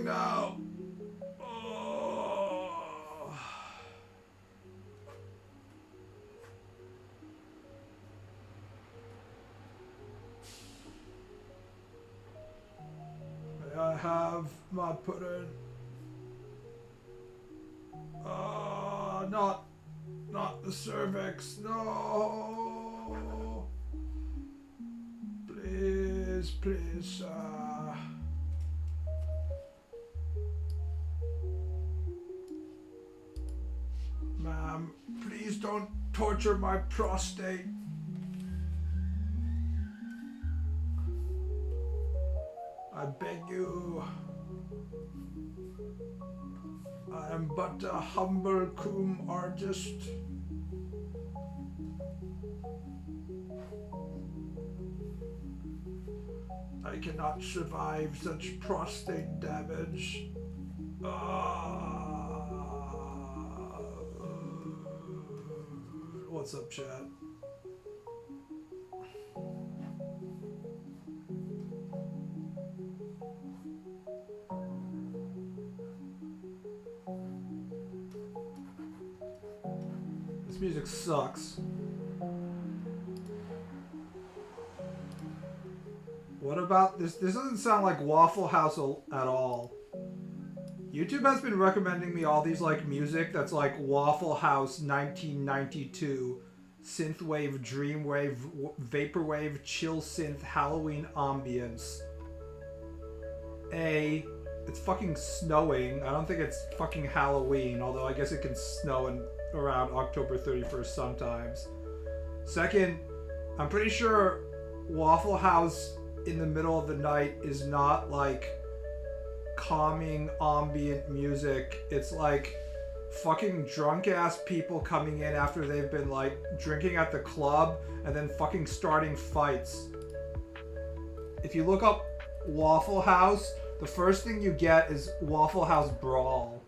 now. Oh. May I have my pudding? Not the cervix. No. Please, please, Ma'am, please don't torture my prostate. I beg you. I am but a humble coom artist. I cannot survive such prostate damage. What's up, chat? This music sucks. What about this? This doesn't sound like Waffle House at all. YouTube has been recommending me all these like music that's like Waffle House 1992, synthwave, dreamwave, vaporwave, chill synth, Halloween ambience. It's fucking snowing. I don't think it's fucking Halloween, although I guess it can snow in around October 31st sometimes. Second, I'm pretty sure Waffle House in the middle of the night is not like calming ambient music. It's like fucking drunk ass people coming in after they've been like drinking at the club and then fucking starting fights. If you look up Waffle House, the first thing you get is Waffle House Brawl.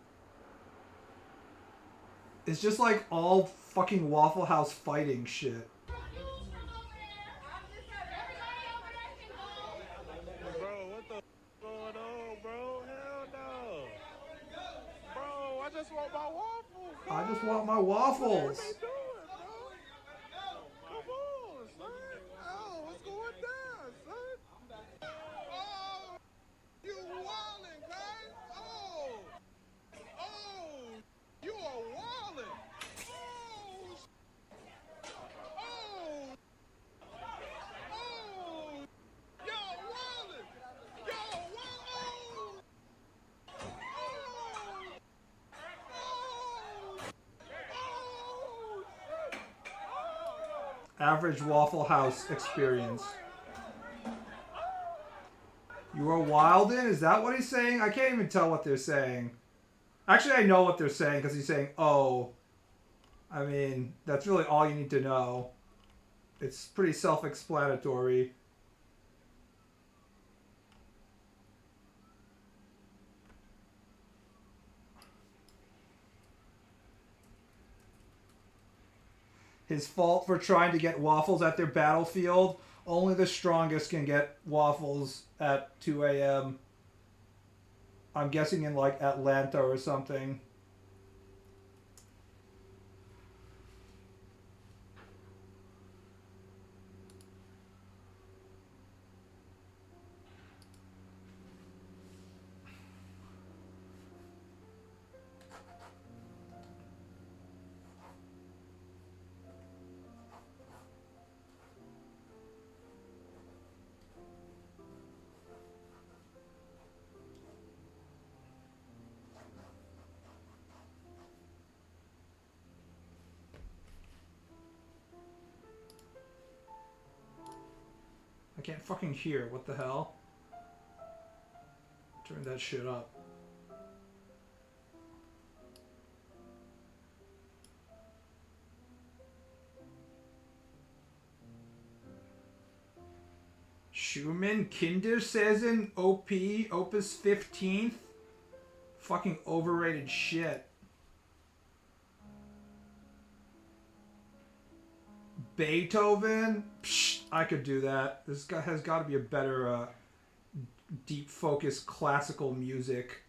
It's just like all fucking Waffle House fighting shit. I just want my waffles. Come on, son. Oh, what's going down, son? Oh, you wildin', guys. Oh, you are wildin'. Y'all wildin'. Average Waffle House experience. You are wildin'? Is that what he's saying? I can't even tell what they're saying. Actually, I know what they're saying because he's saying, oh. I mean, that's really all you need to know. It's pretty self-explanatory. His fault for trying to get waffles at their battlefield. Only the strongest can get waffles at 2 a.m. I'm guessing in like Atlanta or something. I can't fucking hear. What the hell? Turn that shit up. Schumann Kindersaison OP Opus 15th? Fucking overrated shit. Beethoven? Psh, I could do that. This guy has got to be a better deep focus classical music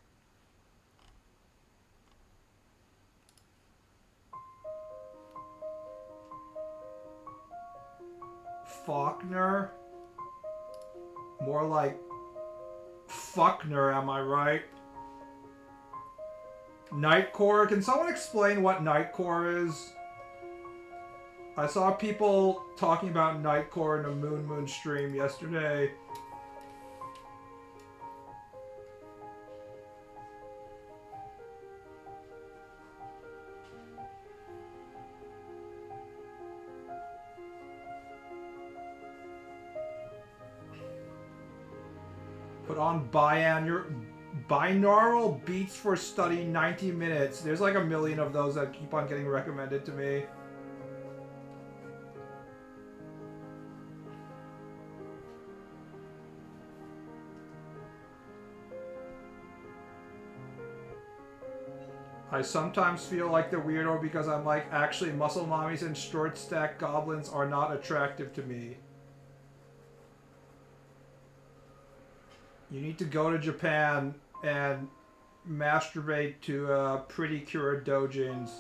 Faulkner. More like Fuckner, am I right? Nightcore. Can someone explain what Nightcore is? I saw people talking about Nightcore in a Moon stream yesterday. Put on binaural beats for study 90 minutes. There's like a million of those that keep on getting recommended to me. I sometimes feel like the weirdo because I'm like, actually, muscle mommies and short stack goblins are not attractive to me. You need to go to Japan and masturbate to pretty cure dojins.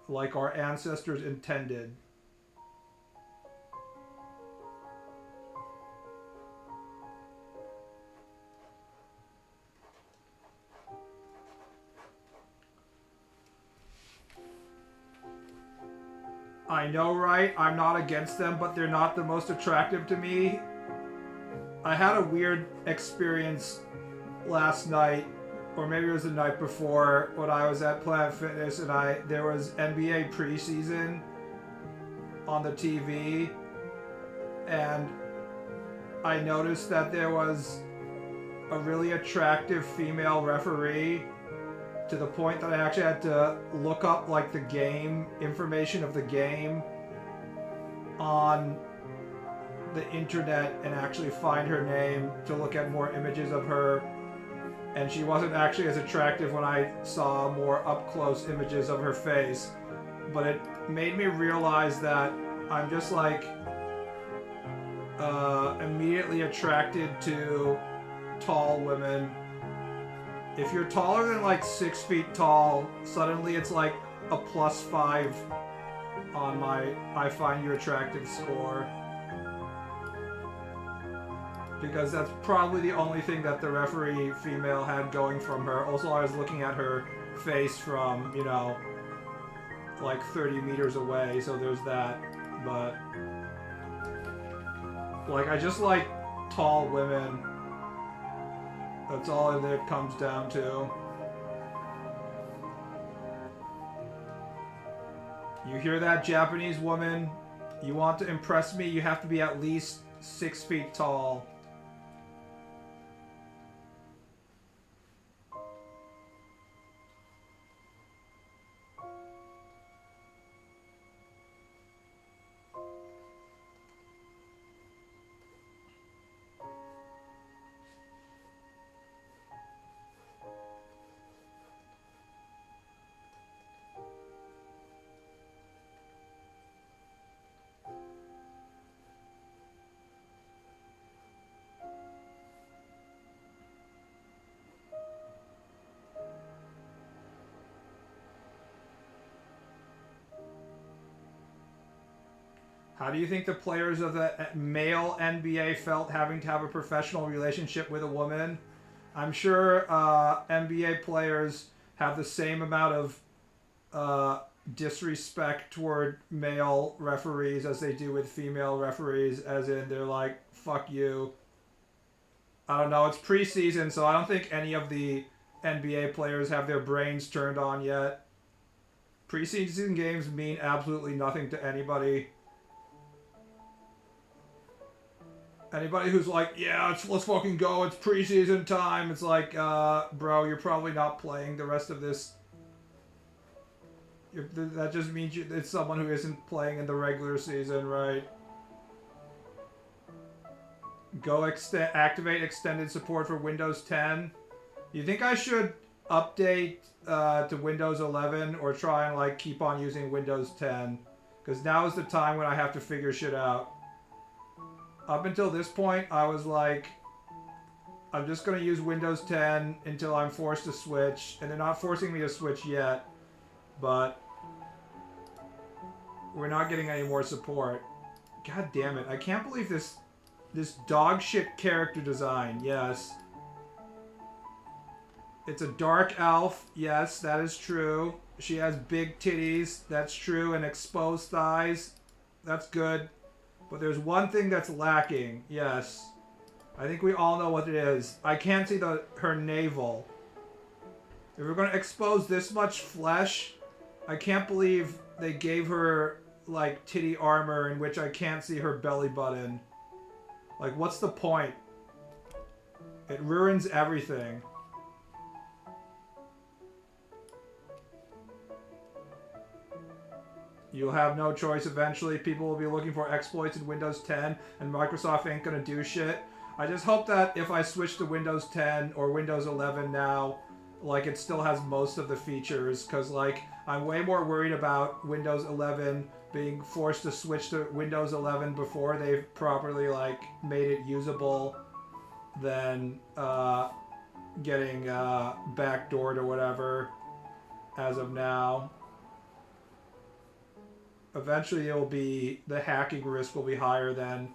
Like our ancestors intended. I know, right? I'm not against them, but they're not the most attractive to me. I had a weird experience last night, or maybe it was the night before, when I was at Planet Fitness and there was NBA preseason on the TV, and I noticed that there was a really attractive female referee, to the point that I actually had to look up like the game, information of the game on the internet and actually find her name to look at more images of her. And she wasn't actually as attractive when I saw more up close images of her face. But it made me realize that I'm just like immediately attracted to tall women. If you're taller than like 6 feet tall, suddenly it's like a +5 on my I find you attractive score. Because that's probably the only thing that the referee female had going from her. Also, I was looking at her face from, you know, like 30 meters away, so there's that. But, like, I just like tall women. That's all it comes down to. You hear that, Japanese woman? You want to impress me, you have to be at least 6 feet tall. How do you think the players of the male NBA felt having to have a professional relationship with a woman? I'm sure NBA players have the same amount of disrespect toward male referees as they do with female referees, as in they're like, fuck you. I don't know, it's preseason, so I don't think any of the NBA players have their brains turned on yet. Preseason games mean absolutely nothing to anybody. Anybody who's like, yeah, let's fucking go, it's preseason time. It's like, bro, you're probably not playing the rest of this. That just means it's someone who isn't playing in the regular season, right? Go activate extended support for Windows 10. You think I should update to Windows 11 or try and like keep on using Windows 10? Because now is the time when I have to figure shit out. Up until this point, I was like, I'm just going to use Windows 10 until I'm forced to switch. And they're not forcing me to switch yet. But We're not getting any more support. God damn it. I can't believe this dog shit character design. Yes. It's a dark elf. Yes, that is true. She has big titties. That's true. And exposed thighs. That's good. But there's one thing that's lacking. Yes. I think we all know what it is. I can't see her navel. If we're going to expose this much flesh, I can't believe they gave her, like, titty armor in which I can't see her belly button. Like, what's the point? It ruins everything. You'll have no choice eventually. People will be looking for exploits in Windows 10, and Microsoft ain't gonna do shit. I just hope that if I switch to Windows 10 or Windows 11 now, like, it still has most of the features, because, like, I'm way more worried about Windows 11 being forced to switch to Windows 11 before they've properly, like, made it usable than getting backdoored or whatever as of now. Eventually, the hacking risk will be higher than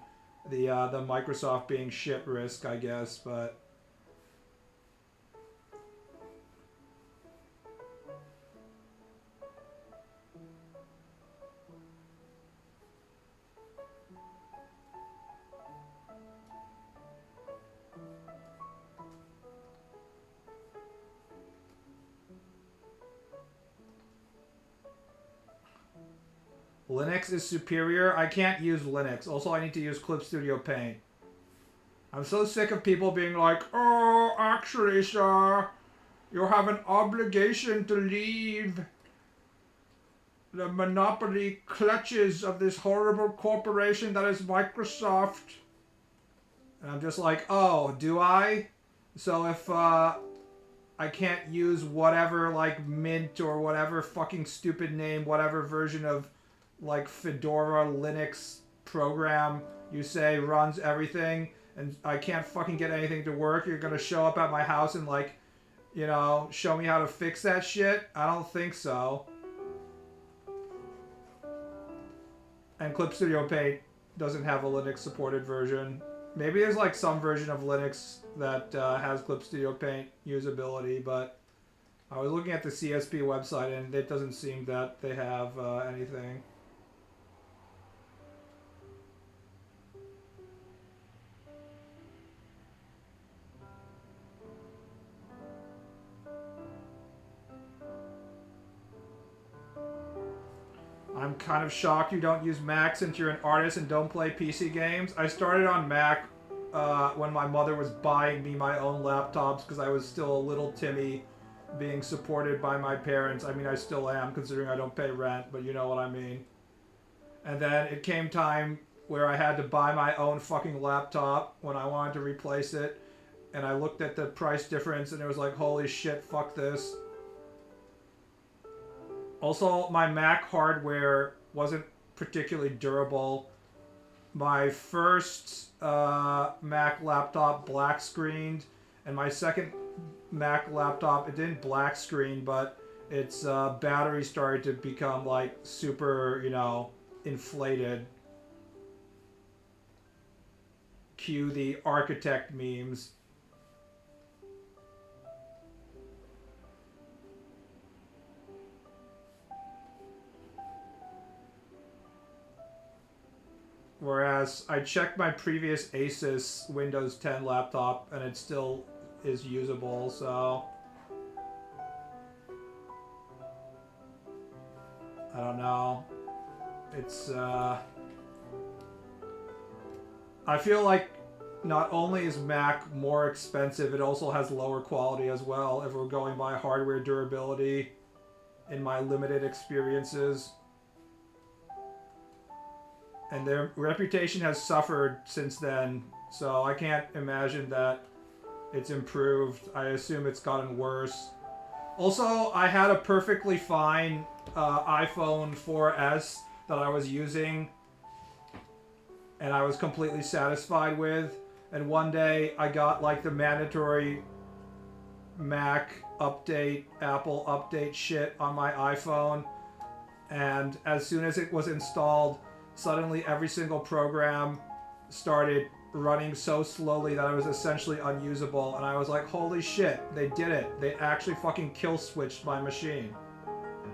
the Microsoft being shit risk, I guess. But Linux is superior. I can't use Linux. Also, I need to use Clip Studio Paint. I'm so sick of people being like, "Oh, actually, sir, you have an obligation to leave the monopoly clutches of this horrible corporation that is Microsoft." And I'm just like, oh, do I? So if I can't use whatever, like, Mint or whatever fucking stupid name, whatever version of, like, Fedora Linux program you say runs everything, and I can't fucking get anything to work, you're gonna show up at my house and, like, you know, show me how to fix that shit? I don't think so. And Clip Studio Paint doesn't have a Linux supported version. Maybe there's, like, some version of Linux that has Clip Studio Paint usability, but I was looking at the CSP website and it doesn't seem that they have anything. I'm kind of shocked you don't use Mac since you're an artist and don't play PC games. I started on Mac when my mother was buying me my own laptops because I was still a little Timmy being supported by my parents. I mean, I still am considering I don't pay rent, but you know what I mean. And then it came time where I had to buy my own fucking laptop when I wanted to replace it. And I looked at the price difference and it was like, holy shit, fuck this. Also, my Mac hardware wasn't particularly durable. My first Mac laptop black screened, and my second Mac laptop, it didn't black screen, but its battery started to become, like, super, you know, inflated. Cue the architect memes. Whereas I checked my previous Asus Windows 10 laptop and it still is usable, so I don't know. It's I feel like not only is Mac more expensive, it also has lower quality as well if we're going by hardware durability in my limited experiences. And their reputation has suffered since then, so I can't imagine that it's improved. I assume it's gotten worse. Also, I had a perfectly fine iPhone 4S that I was using, and I was completely satisfied with. And one day, I got, like, the mandatory Mac update, Apple update shit on my iPhone. and as soon as it was installed, suddenly every single program started running so slowly that it was essentially unusable, and I was like, holy shit, they did it. They actually fucking kill switched my machine.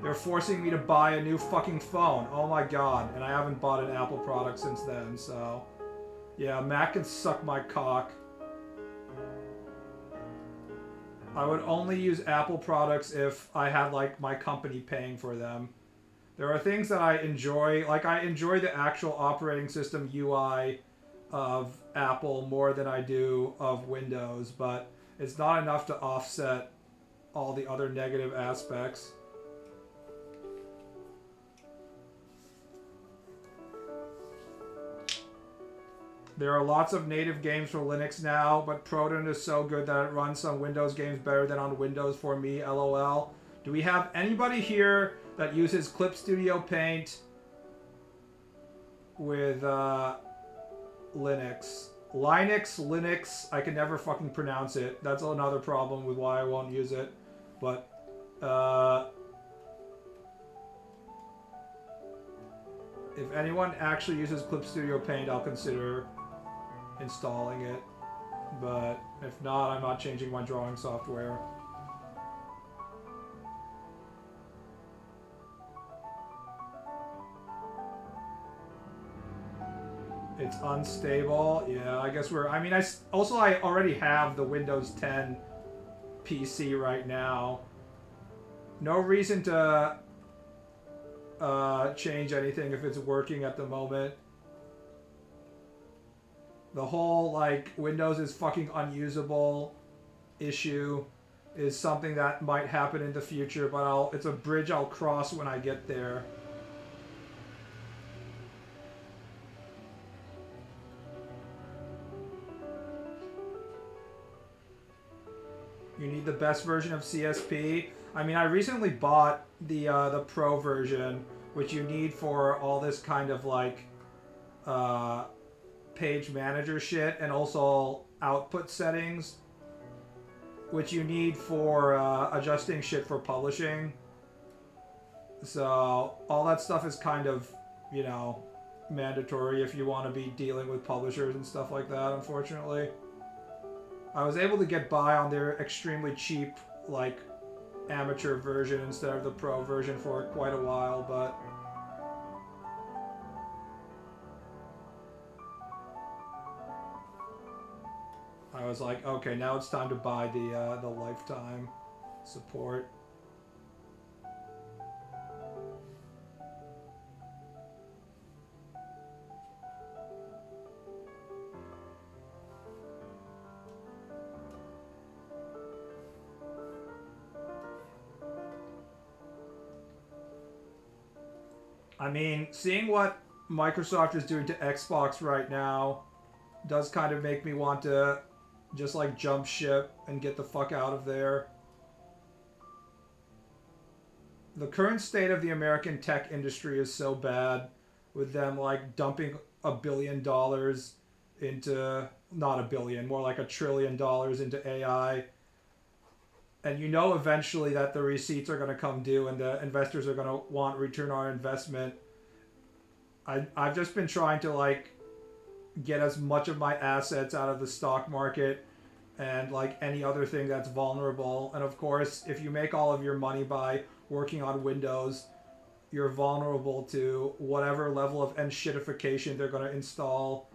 They're forcing me to buy a new fucking phone. Oh my god. And I haven't bought an Apple product since then, so... Yeah, Mac can suck my cock. I would only use Apple products if I had, like, my company paying for them. There are things that I enjoy, like I enjoy the actual operating system UI of Apple more than I do of Windows, but it's not enough to offset all the other negative aspects. There are lots of native games for Linux now, but Proton is so good that it runs some Windows games better than on Windows for me, LOL. Do we have anybody here that uses Clip Studio Paint with Linux? Linux, I can never fucking pronounce it. That's another problem with why I won't use it. But, if anyone actually uses Clip Studio Paint, I'll consider installing it. But if not, I'm not changing my drawing software. It's unstable. Yeah, I guess we're... I mean, I already have the Windows 10 PC right now. No reason to change anything if it's working at the moment. The whole, like, Windows is fucking unusable issue is something that might happen in the future, but it's a bridge I'll cross when I get there. You need the best version of CSP. I mean, I recently bought the Pro version, which you need for all this kind of like page manager shit, and also output settings, which you need for adjusting shit for publishing. So all that stuff is kind of, you know, mandatory if you want to be dealing with publishers and stuff like that, unfortunately. I was able to get by on their extremely cheap, like, amateur version instead of the Pro version for quite a while, but... I was like, okay, now it's time to buy the lifetime support. I mean, seeing what Microsoft is doing to Xbox right now does kind of make me want to just, like, jump ship and get the fuck out of there. The current state of the American tech industry is so bad, with them, like, dumping $1 billion into... not $1 billion, more like $1 trillion into AI. And you know eventually that the receipts are going to come due and the investors are going to want return on investment. I've just been trying to, like, get as much of my assets out of the stock market and, like, any other thing that's vulnerable. And of course, if you make all of your money by working on Windows, you're vulnerable to whatever level of shitification they're going to install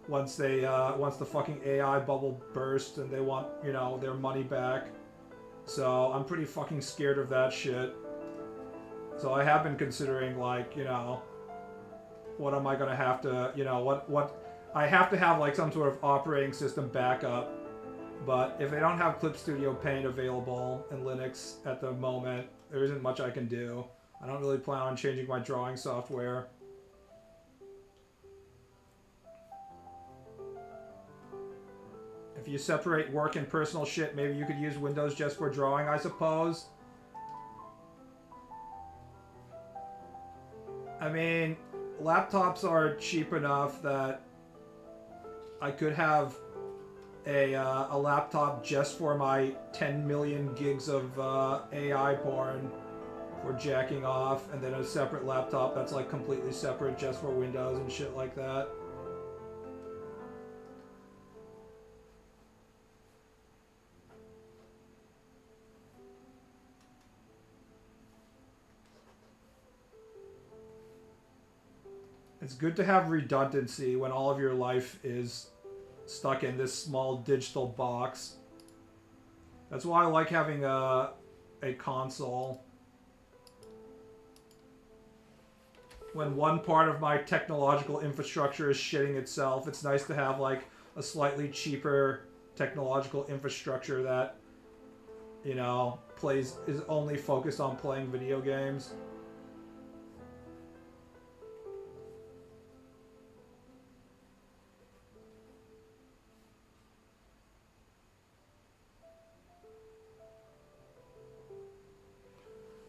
once the fucking AI bubble bursts and they want, you know, their money back. So I'm pretty fucking scared of that shit. So I have been considering, like, you know, what am I gonna have to, you know, what I have to have, like, some sort of operating system backup. But if they don't have Clip Studio Paint available in Linux at the moment, there isn't much I can do. I don't really plan on changing my drawing software. If you separate work and personal shit, maybe you could use Windows just for drawing, I suppose. I mean, laptops are cheap enough that I could have a laptop just for my 10 million gigs of AI porn for jacking off, and then a separate laptop that's like completely separate just for Windows and shit like that. It's good to have redundancy when all of your life is stuck in this small digital box. That's why I like having a console. When one part of my technological infrastructure is shitting itself, it's nice to have like a slightly cheaper technological infrastructure that, you know, is only focused on playing video games.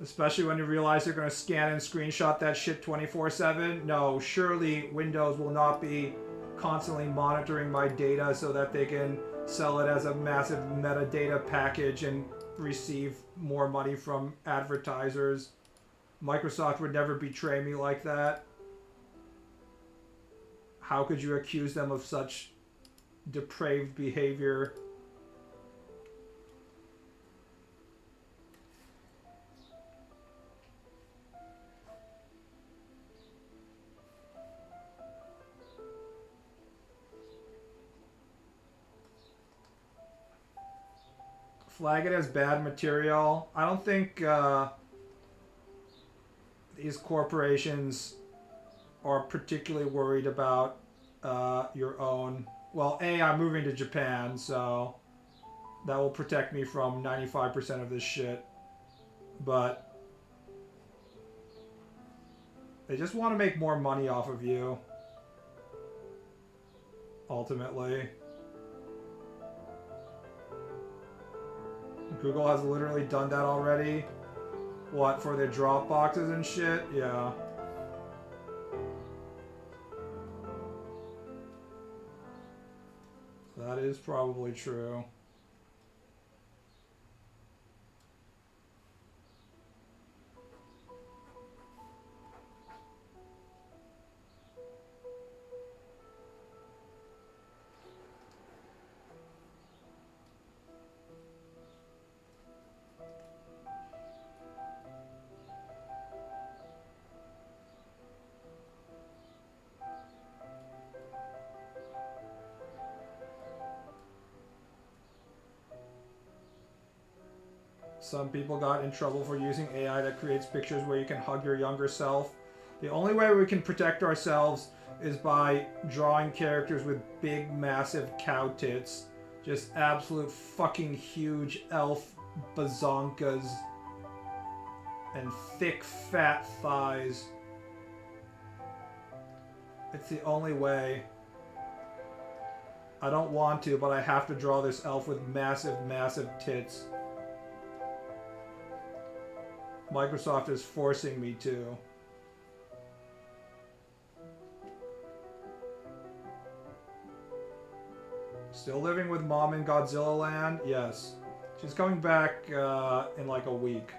Especially when you realize they're going to scan and screenshot that shit 24/7. No, surely Windows will not be constantly monitoring my data so that they can sell it as a massive metadata package and receive more money from advertisers. Microsoft would never betray me like that. How could you accuse them of such depraved behavior? Flag it as bad material. I don't think these corporations are particularly worried about your own. Well, I'm moving to Japan, so that will protect me from 95% of this shit. But they just want to make more money off of you, ultimately. Google has literally done that already. What, for their drop boxes and shit? Yeah. That is probably true. Some people got in trouble for using AI that creates pictures where you can hug your younger self. The only way we can protect ourselves is by drawing characters with big, massive cow tits. Just absolute fucking huge elf bazonkas. And thick, fat thighs. It's the only way. I don't want to, but I have to draw this elf with massive, massive tits. Microsoft is forcing me to. Still living with Mom in Godzilla Land? Yes. She's coming back in like a week.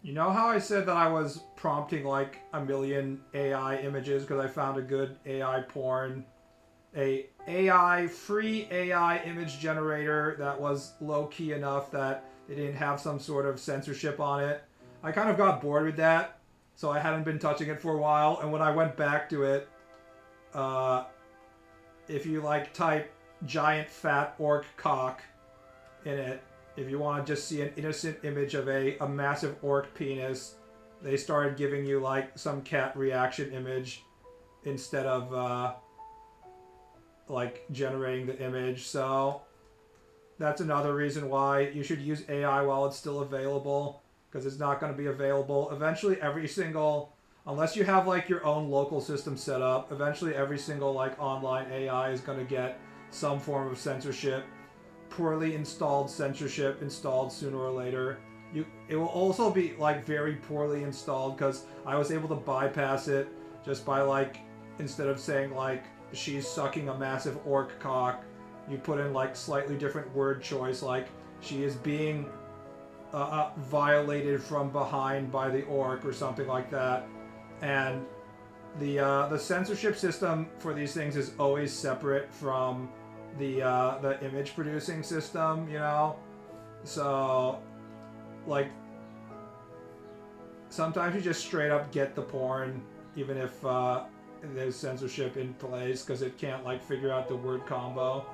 You know how I said that I was prompting like a million AI images because I found a good AI porn, free AI image generator that was low key enough that it didn't have some sort of censorship on it. I kind of got bored with that, so I hadn't been touching it for a while. And when I went back to it, if you like type giant fat orc cock in it. If you want to just see an innocent image of a massive orc penis, they started giving you like some cat reaction image instead of like generating the image. So that's another reason why you should use AI while it's still available, because it's not going to be available. Eventually every single, unless you have like your own local system set up, eventually every single like online AI is going to get some form of censorship. Poorly installed censorship installed sooner or later. It will also be like very poorly installed, because I was able to bypass it just by like, instead of saying like she's sucking a massive orc cock, you put in like slightly different word choice, like she is being violated from behind by the orc or something like that. And the censorship system for these things is always separate from the image producing system, you know? So like sometimes you just straight up get the porn even if there's censorship in place, because it can't like figure out the word combo.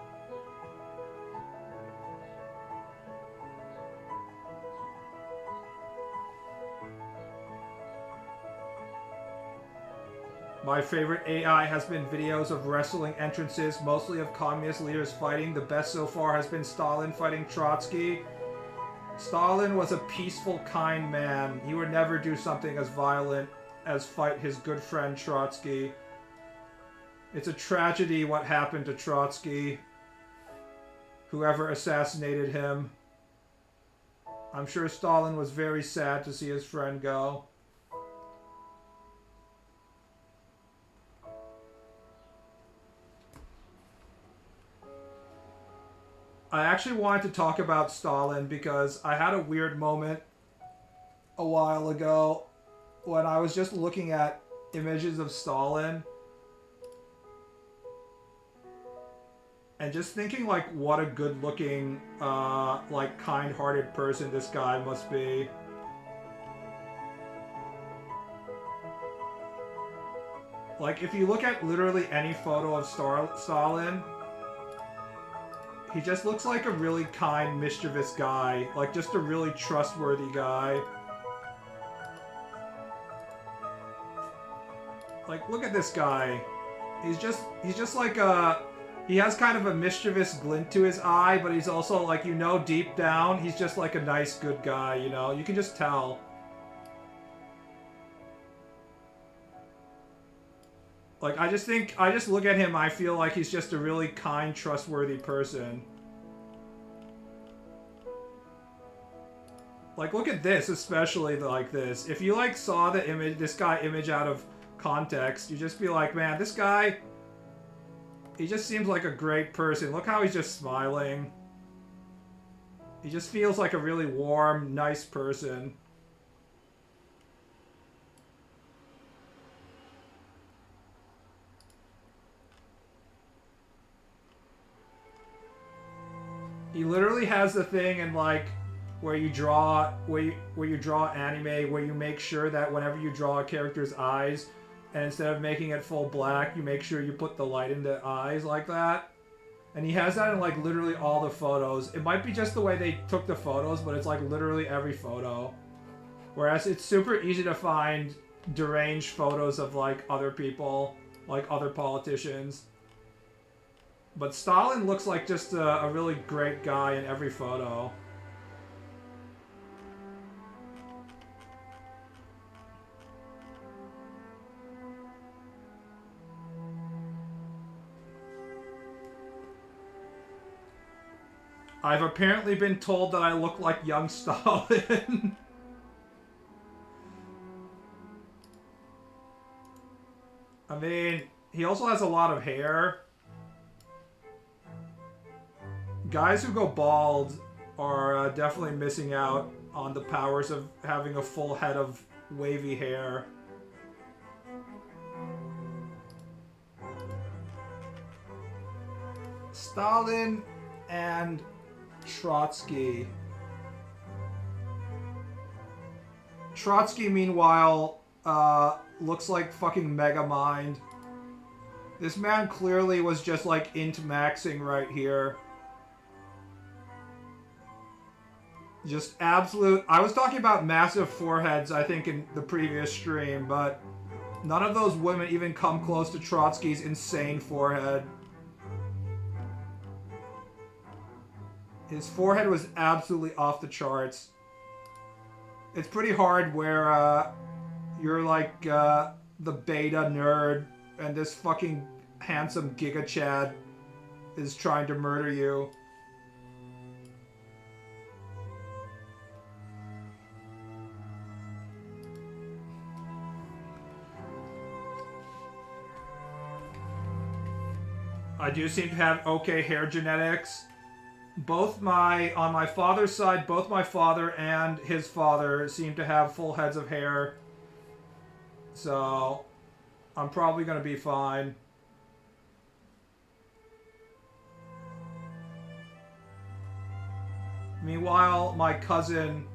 My favorite AI has been videos of wrestling entrances, mostly of communist leaders fighting. The best so far has been Stalin fighting Trotsky. Stalin was a peaceful, kind man. He would never do something as violent as fight his good friend Trotsky. It's a tragedy what happened to Trotsky. Whoever assassinated him. I'm sure Stalin was very sad to see his friend go. I actually wanted to talk about Stalin because I had a weird moment a while ago when I was just looking at images of Stalin and just thinking like what a good looking like kind-hearted person this guy must be. Like if you look at literally any photo of Stalin, he just looks like a really kind, mischievous guy. Like, just a really trustworthy guy. Like, look at this guy. He's just like a... He has kind of a mischievous glint to his eye, but he's also, like, you know, deep down, he's just like a nice, good guy, you know? You can just tell. Like, I just look at him, I feel like he's just a really kind, trustworthy person. Like, look at this, especially like this. If you, like, saw the image, this guy image out of context, you'd just be like, man, this guy, he just seems like a great person. Look how he's just smiling. He just feels like a really warm, nice person. He literally has the thing in like where you draw anime, where you make sure that whenever you draw a character's eyes, and instead of making it full black, you make sure you put the light in the eyes like that. And he has that in like literally all the photos. It might be just the way they took the photos, but it's like literally every photo. Whereas it's super easy to find deranged photos of like other people, like other politicians. But Stalin looks like just a really great guy in every photo. I've apparently been told that I look like young Stalin. I mean, he also has a lot of hair. Guys who go bald are definitely missing out on the powers of having a full head of wavy hair. Stalin and Trotsky. Trotsky, meanwhile, looks like fucking Megamind. This man clearly was just like int maxing right here. Just absolute... I was talking about massive foreheads, I think, in the previous stream, but none of those women even come close to Trotsky's insane forehead. His forehead was absolutely off the charts. It's pretty hard where you're like the beta nerd and this fucking handsome Giga Chad is trying to murder you. I do seem to have okay hair genetics. On my father's side, both my father and his father seem to have full heads of hair. So, I'm probably going to be fine. Meanwhile, my cousin,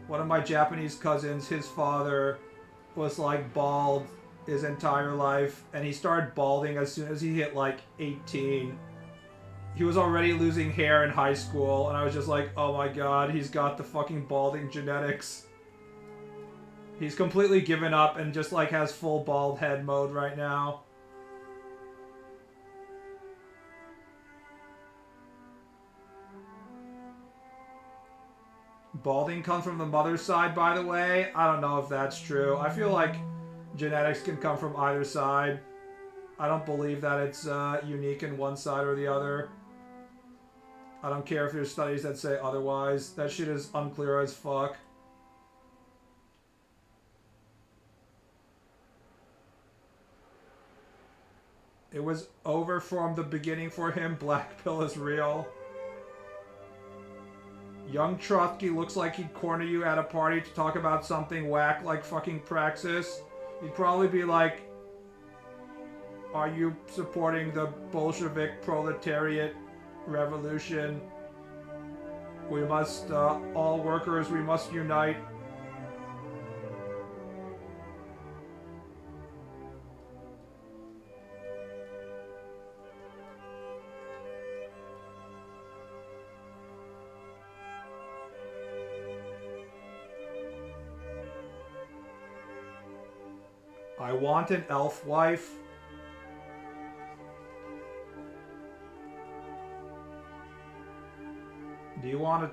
one of my Japanese cousins, his father was like bald his entire life, and he started balding as soon as he hit like 18. He was already losing hair in high school, and I was just like, oh my god, he's got the fucking balding genetics. He's completely given up and just like has full bald head mode right now. Balding comes from the mother's side, by the way. I don't know if that's true. I feel like genetics can come from either side. I don't believe that it's unique in one side or the other. I don't care if there's studies that say otherwise. That shit is unclear as fuck. It was over from the beginning for him. Black pill is real. Young Trotsky looks like he'd corner you at a party to talk about something whack like fucking Praxis. He'd probably be like, are you supporting the Bolshevik proletariat revolution? We must, all workers, we must unite. I want an elf wife. Do you want a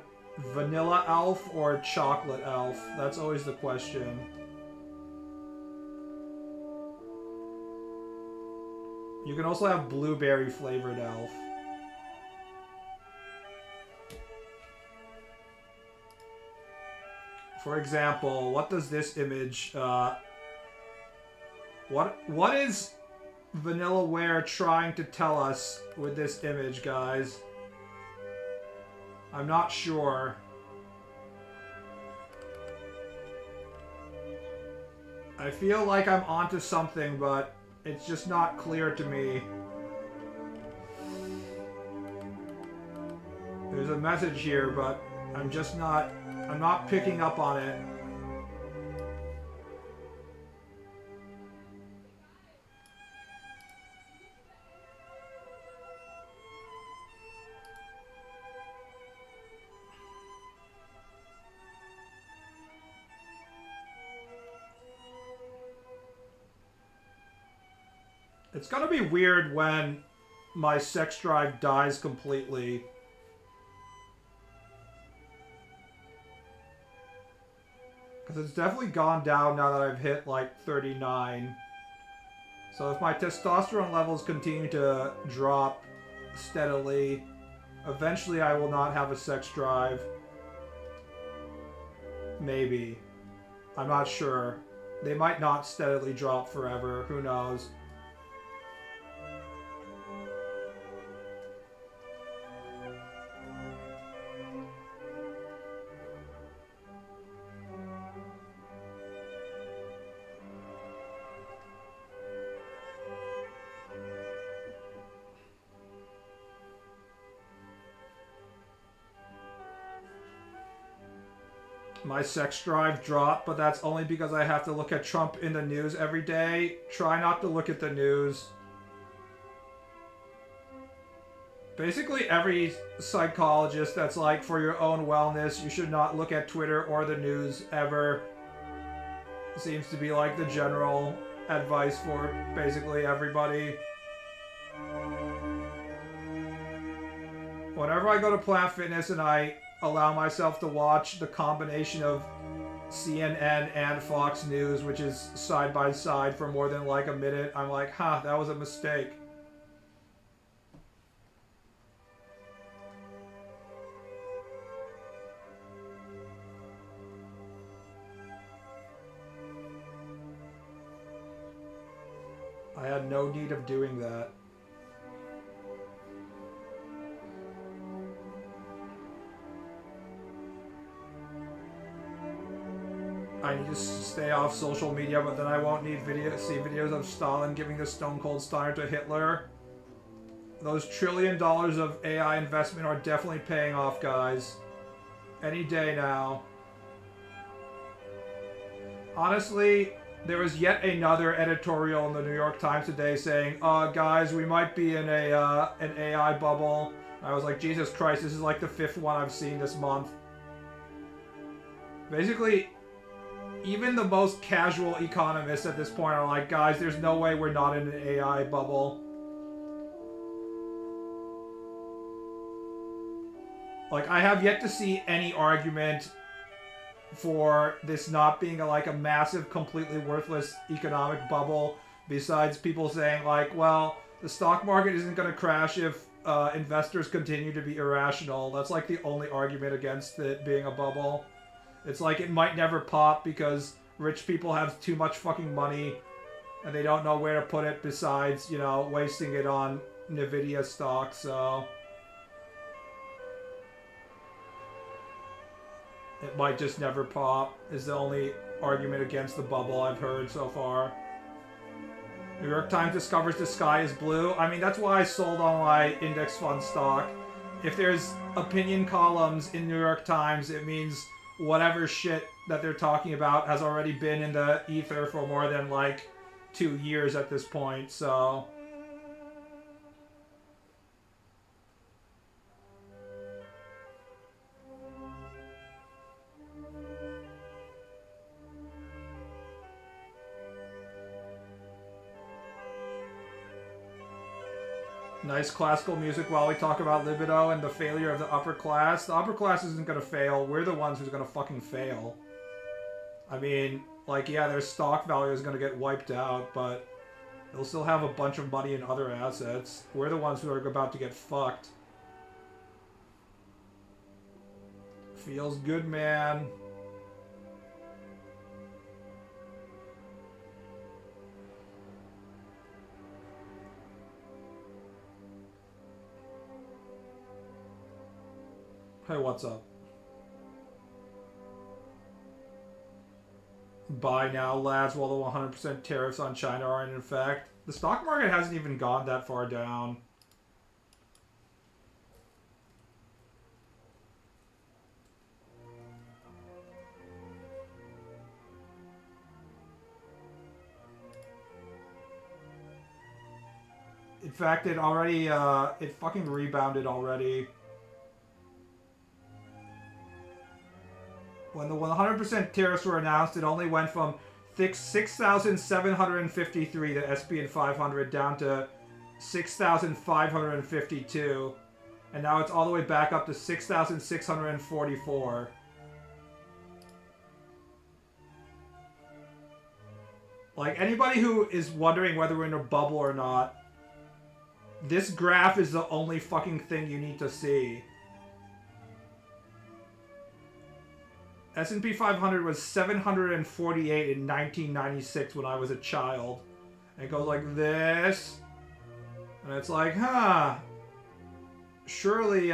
vanilla elf or a chocolate elf? That's always the question. You can also have blueberry flavored elf. For example, what does this image, what is Vanillaware trying to tell us with this image, guys? I'm not sure. I feel like I'm onto something, but it's just not clear to me. There's a message here, but I'm not picking up on it. It's gonna be weird when my sex drive dies completely. Because it's definitely gone down now that I've hit like 39. So if my testosterone levels continue to drop steadily, eventually I will not have a sex drive. Maybe. I'm not sure. They might not steadily drop forever. Who knows? My sex drive dropped, but that's only because I have to look at Trump in the news every day. Try not to look at the news. Basically, every psychologist that's like, for your own wellness, you should not look at Twitter or the news ever. Seems to be like the general advice for basically everybody. Whenever I go to Planet Fitness and I allow myself to watch the combination of CNN and Fox News, which is side by side for more than like a minute, I'm like, huh, that was a mistake. I had no need of doing that. I need to stay off social media, but then I won't need see videos of Stalin giving the Stone Cold Stunner to Hitler. Those $1 trillion of AI investment are definitely paying off, guys. Any day now. Honestly, there was yet another editorial in the New York Times today saying, guys, we might be in an AI bubble. I was like, Jesus Christ, this is like the 5th one I've seen this month. Basically, even the most casual economists at this point are like, guys, there's no way we're not in an AI bubble. Like, I have yet to see any argument for this not being a massive, completely worthless economic bubble, besides people saying like, well, the stock market isn't going to crash if investors continue to be irrational. That's like the only argument against it being a bubble. It's like it might never pop because rich people have too much fucking money and they don't know where to put it besides, you know, wasting it on Nvidia stock, so it might just never pop, is the only argument against the bubble I've heard so far. New York Times discovers the sky is blue. I mean, that's why I sold all my index fund stock. If there's opinion columns in New York Times, it means whatever shit that they're talking about has already been in the ether for more than like 2 years at this point, so nice classical music while we talk about libido and the failure of the upper class. The upper class isn't gonna fail. We're the ones who's gonna fucking fail. I mean, like, yeah, their stock value is gonna get wiped out, but they'll still have a bunch of money in other assets. We're the ones who are about to get fucked. Feels good, man. Hey, what's up? Buy now, lads, while the 100% tariffs on China are in effect. The stock market hasn't even gone that far down. In fact, it already, it fucking rebounded already. When the 100% tariffs were announced, it only went from 6,753, the SP 500, down to 6,552. And now it's all the way back up to 6,644. Like, anybody who is wondering whether we're in a bubble or not, this graph is the only fucking thing you need to see. S&P 500 was 748 in 1996 when I was a child. And it goes like this. And it's like, huh. Surely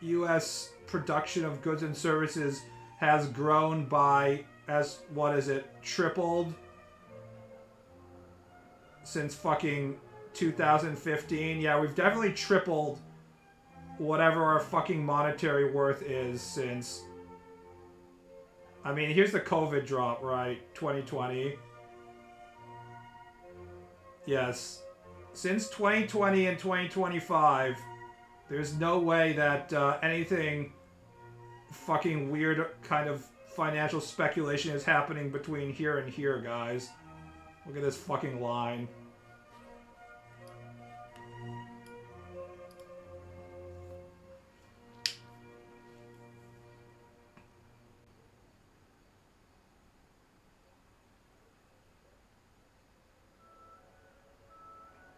U.S. production of goods and services has grown by, what is it, tripled since fucking 2015. Yeah, we've definitely tripled whatever our fucking monetary worth is since... I mean, here's the COVID drop, right? 2020. Yes. Since 2020 and 2025, There's no way that anything fucking weird kind of financial speculation is happening between here and here, guys. Look at this fucking line.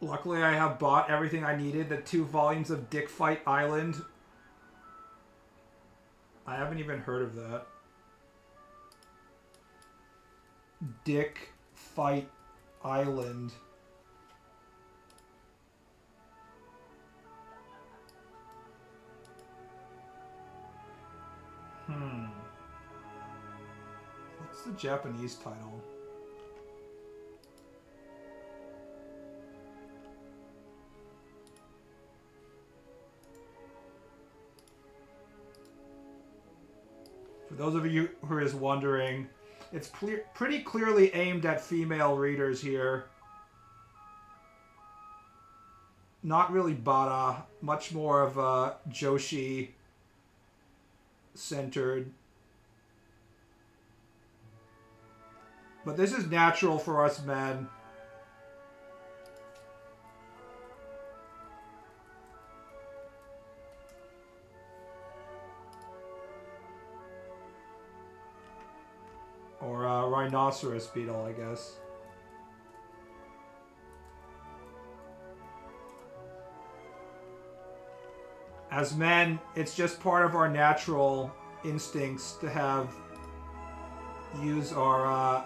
Luckily, I have bought everything I needed. The 2 volumes of Dick Fight Island. I haven't even heard of that. Dick Fight Island. What's the Japanese title? For those of you who are just wondering, it's pretty clearly aimed at female readers here. Not really Bada, much more of a Joshi centered. But this is natural for us men. Or a rhinoceros beetle, I guess. As men, it's just part of our natural instincts to use our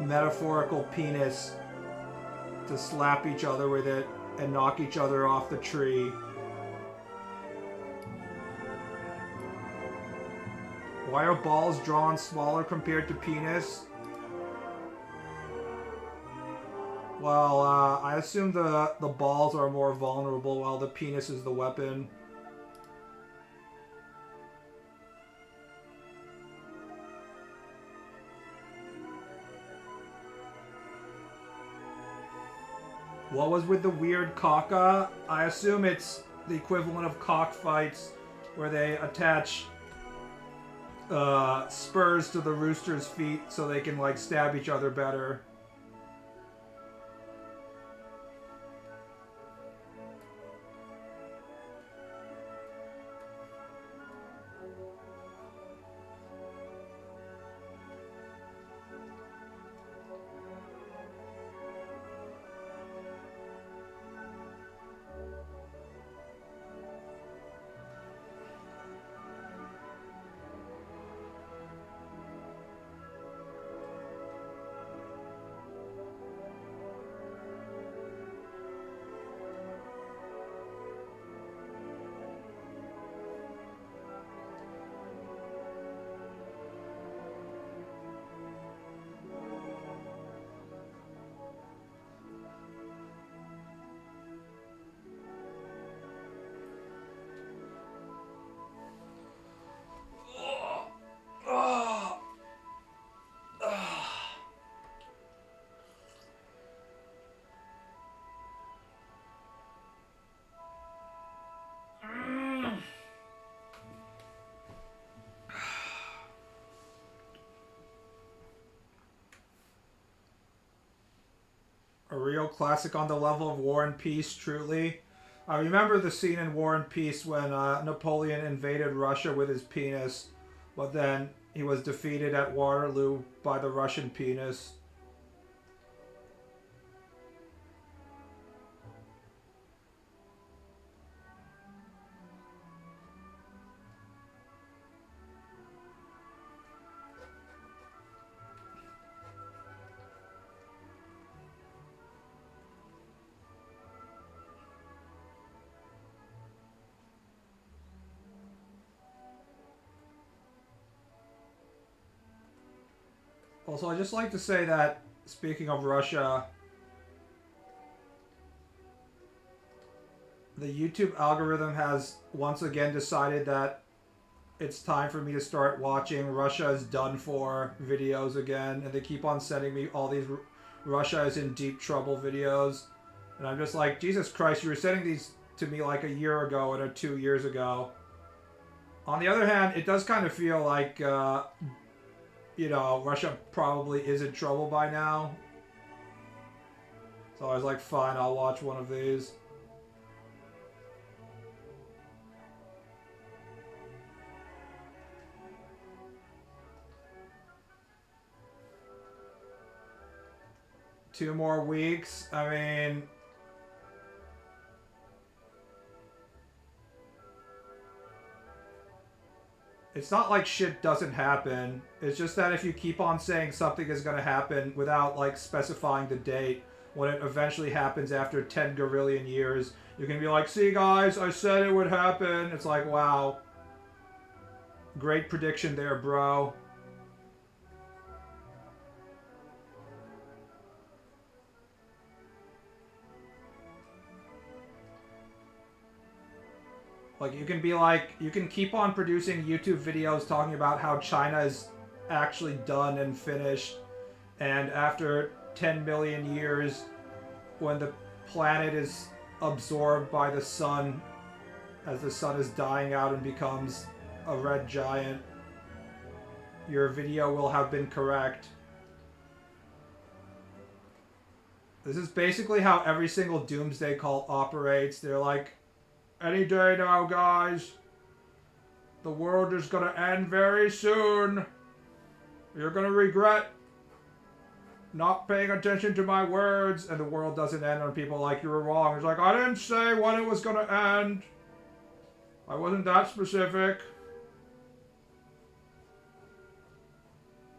metaphorical penis to slap each other with it and knock each other off the tree. Why are balls drawn smaller compared to penis? Well, I assume the balls are more vulnerable while the penis is the weapon. What was with the weird caca? I assume it's the equivalent of cockfights where they attach spurs to the rooster's feet so they can like stab each other better. A real classic on the level of War and Peace, truly. I remember the scene in War and Peace when Napoleon invaded Russia with his penis, but then he was defeated at Waterloo by the Russian penis. Also, I'd just like to say that, speaking of Russia, the YouTube algorithm has once again decided that it's time for me to start watching Russia is done for videos again, and they keep on sending me all these Russia is in deep trouble videos, and I'm just like, Jesus Christ, you were sending these to me like a year ago and 2 years ago. On the other hand, it does kind of feel like, you know, Russia probably is in trouble by now. So I was like, fine, I'll watch one of these. Two more weeks. I mean, it's not like shit doesn't happen. It's just that if you keep on saying something is going to happen without like specifying the date, when it eventually happens after 10 gorillion years, you can be like, see guys, I said it would happen. It's like, wow. Great prediction there, bro. Like, you can be like, you can keep on producing YouTube videos talking about how China is actually done and finished, and after 10 million years, when the planet is absorbed by the sun, as the sun is dying out and becomes a red giant, your video will have been correct. This is basically how every single doomsday cult operates. They're like, any day now, guys. The world is gonna end very soon. You're gonna regret not paying attention to my words. And the world doesn't end when people are like, you were wrong. It's like, I didn't say when it was gonna end. I wasn't that specific.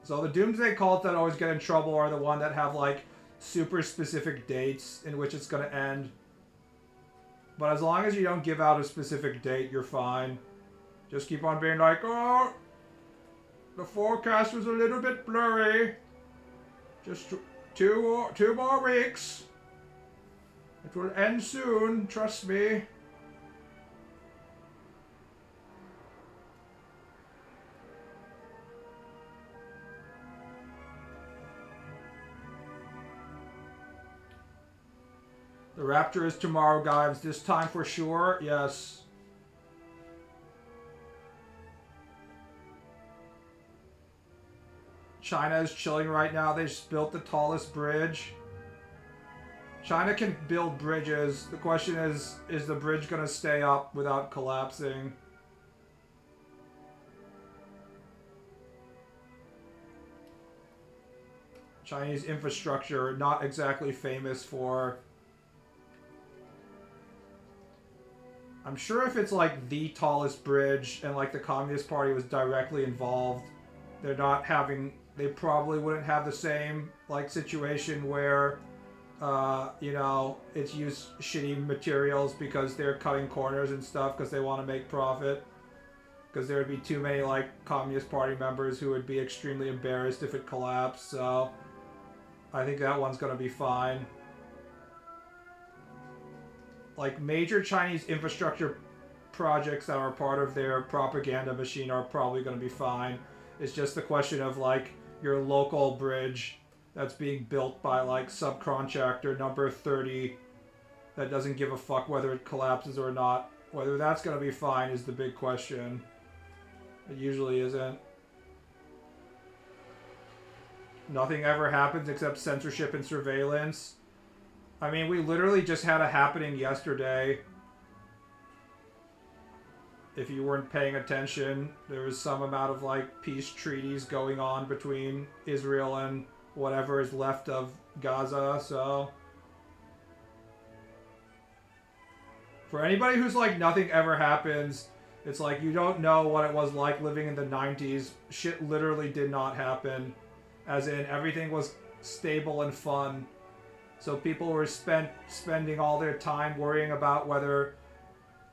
So the doomsday cults that always get in trouble are the one that have like super specific dates in which it's gonna end. But as long as you don't give out a specific date, you're fine. Just keep on being like, oh, the forecast was a little bit blurry. Just two more weeks. It will end soon, trust me. The rapture is tomorrow, guys. This time for sure, yes. China is chilling right now. They just built the tallest bridge. China can build bridges. The question is the bridge going to stay up without collapsing? Chinese infrastructure, not exactly famous for... I'm sure if it's like the tallest bridge and like the Communist Party was directly involved, they're not having, they probably wouldn't have the same like situation where, you know, it's used shitty materials because they're cutting corners and stuff because they want to make profit. Because there would be too many like Communist Party members who would be extremely embarrassed if it collapsed. So I think that one's going to be fine. Like, major Chinese infrastructure projects that are part of their propaganda machine are probably going to be fine. It's just the question of, like, your local bridge that's being built by, like, subcontractor number 30 that doesn't give a fuck whether it collapses or not. Whether that's going to be fine is the big question. It usually isn't. Nothing ever happens except censorship and surveillance. I mean, we literally just had a happening yesterday. If you weren't paying attention, there was some amount of, like, peace treaties going on between Israel and whatever is left of Gaza, so... For anybody who's like, nothing ever happens, it's like, you don't know what it was like living in the 90s. Shit literally did not happen. As in, everything was stable and fun. So people were spending all their time worrying about whether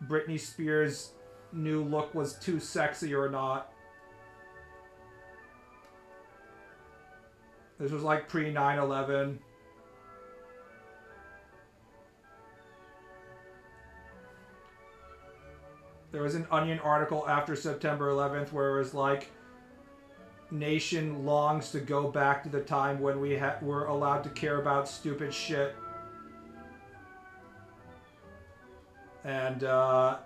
Britney Spears' new look was too sexy or not. This was like pre-9/11. There was an Onion article after September 11th where it was like, nation longs to go back to the time when we were allowed to care about stupid shit. And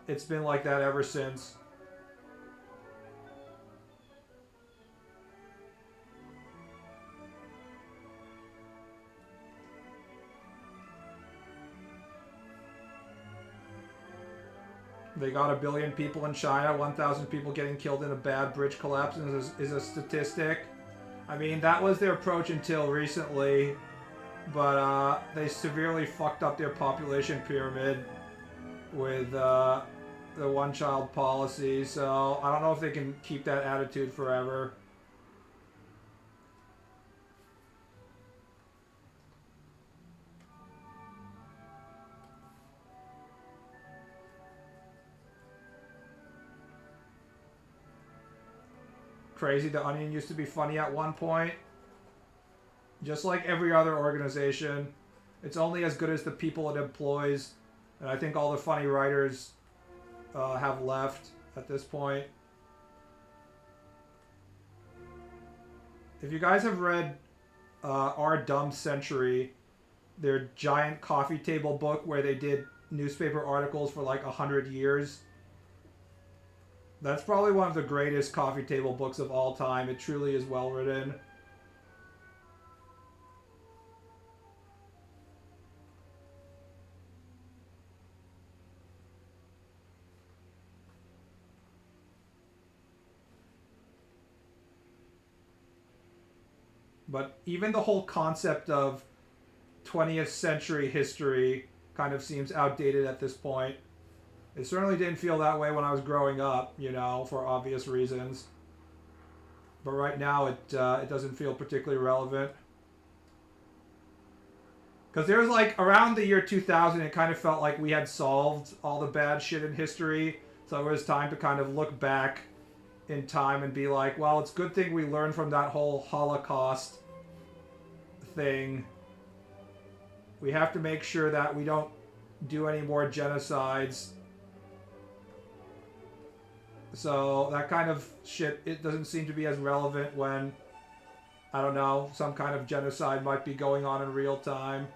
it's been like that ever since. They got 1 billion people in China, 1,000 people getting killed in a bad bridge collapse is a statistic. I mean, that was their approach until recently, but they severely fucked up their population pyramid with the one-child policy, so I don't know if they can keep that attitude forever. Crazy, the Onion used to be funny at one point. Just like every other organization, it's only as good as the people it employs. And I think all the funny writers have left at this point. If you guys have read Our Dumb Century, their giant coffee table book where they did newspaper articles for like 100 years, that's probably one of the greatest coffee table books of all time. It truly is well written. But even the whole concept of 20th century history kind of seems outdated at this point. It certainly didn't feel that way when I was growing up, you know, for obvious reasons. But right now it doesn't feel particularly relevant. Because there was like, around the year 2000, it kind of felt like we had solved all the bad shit in history. So it was time to kind of look back in time and be like, well, it's a good thing we learned from that whole Holocaust thing. We have to make sure that we don't do any more genocides. So that kind of shit, it doesn't seem to be as relevant when, I don't know, some kind of genocide might be going on in real time.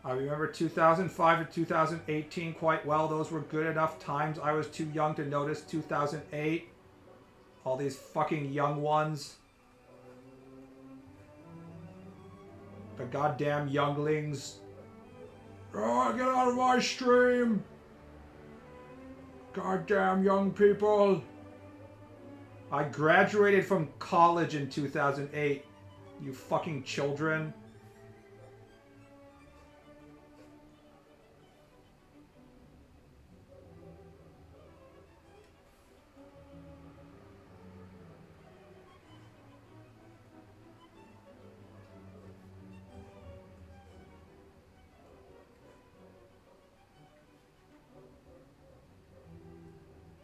I remember 2005 to 2018 quite well. Those were good enough times. I was too young to notice 2008. All these fucking young ones. The goddamn younglings. Oh, get out of my stream! Goddamn young people. I graduated from college in 2008. You fucking children.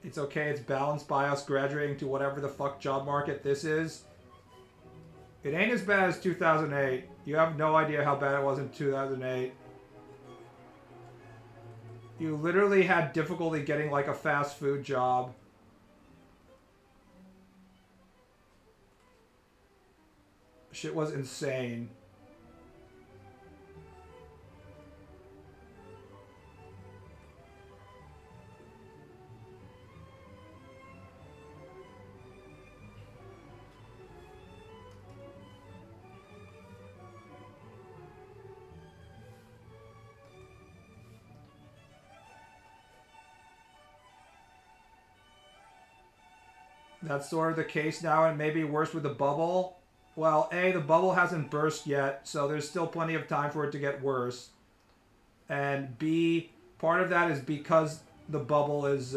It's okay, it's balanced by us graduating to whatever the fuck job market this is. It ain't as bad as 2008. You have no idea how bad it was in 2008. You literally had difficulty getting like a fast food job. Shit was insane. That's sort of the case now, and maybe worse with the bubble. Well, A, the bubble hasn't burst yet, so there's still plenty of time for it to get worse. And B, part of that is because the bubble is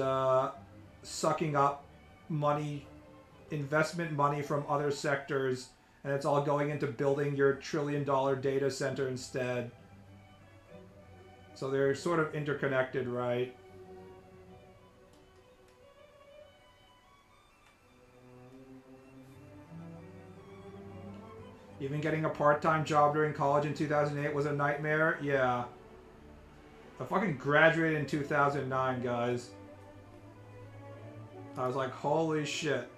sucking up money, investment money from other sectors, and it's all going into building your trillion-dollar data center instead. So they're sort of interconnected, right? Even getting a part-time job during college in 2008 was a nightmare. Yeah. I fucking graduated in 2009, guys. I was like, holy shit.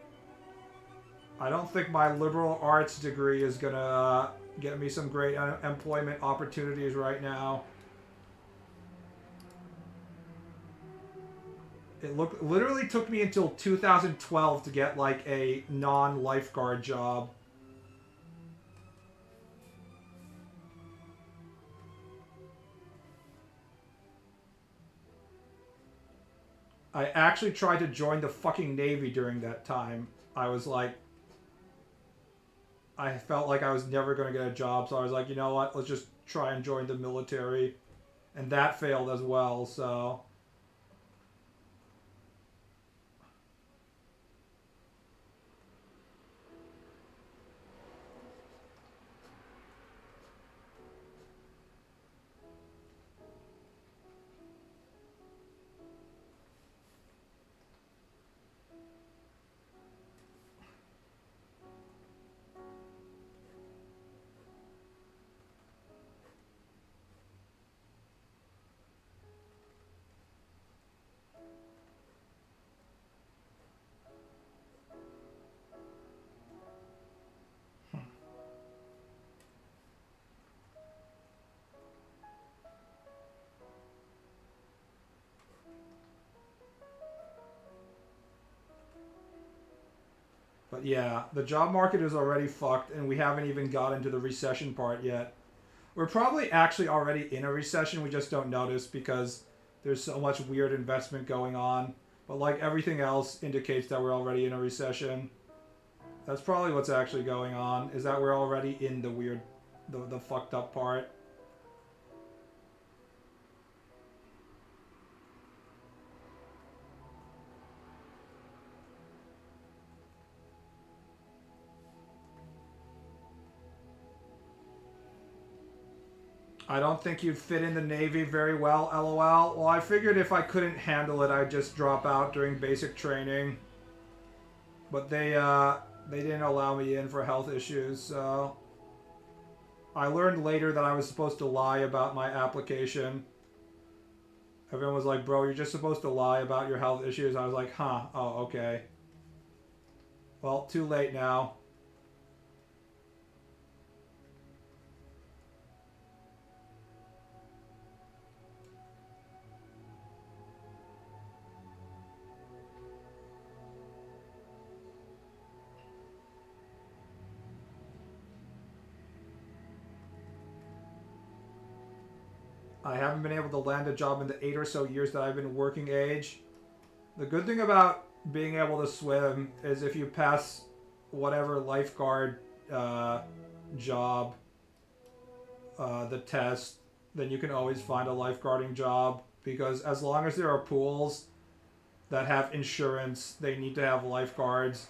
I don't think my liberal arts degree is gonna get me some great employment opportunities right now. It literally took me until 2012 to get like a non-lifeguard job. I actually tried to join the fucking Navy during that time. I was like, I felt like I was never going to get a job, so I was like, you know what, let's just try and join the military. And that failed as well, so... But yeah, the job market is already fucked, and we haven't even got into the recession part yet. We're probably actually already in a recession, we just don't notice because there's so much weird investment going on. But like everything else indicates that we're already in a recession. That's probably what's actually going on, is that we're already in the weird, the fucked up part. I don't think you'd fit in the Navy very well, LOL. Well, I figured if I couldn't handle it, I'd just drop out during basic training. But they didn't allow me in for health issues, so... I learned later that I was supposed to lie about my application. Everyone was like, bro, you're just supposed to lie about your health issues. I was like, huh, oh, okay. Well, too late now. I haven't been able to land a job in the 8 or so years that I've been working age. The good thing about being able to swim is if you pass whatever lifeguard job, the test, then you can always find a lifeguarding job, because as long as there are pools that have insurance, they need to have lifeguards.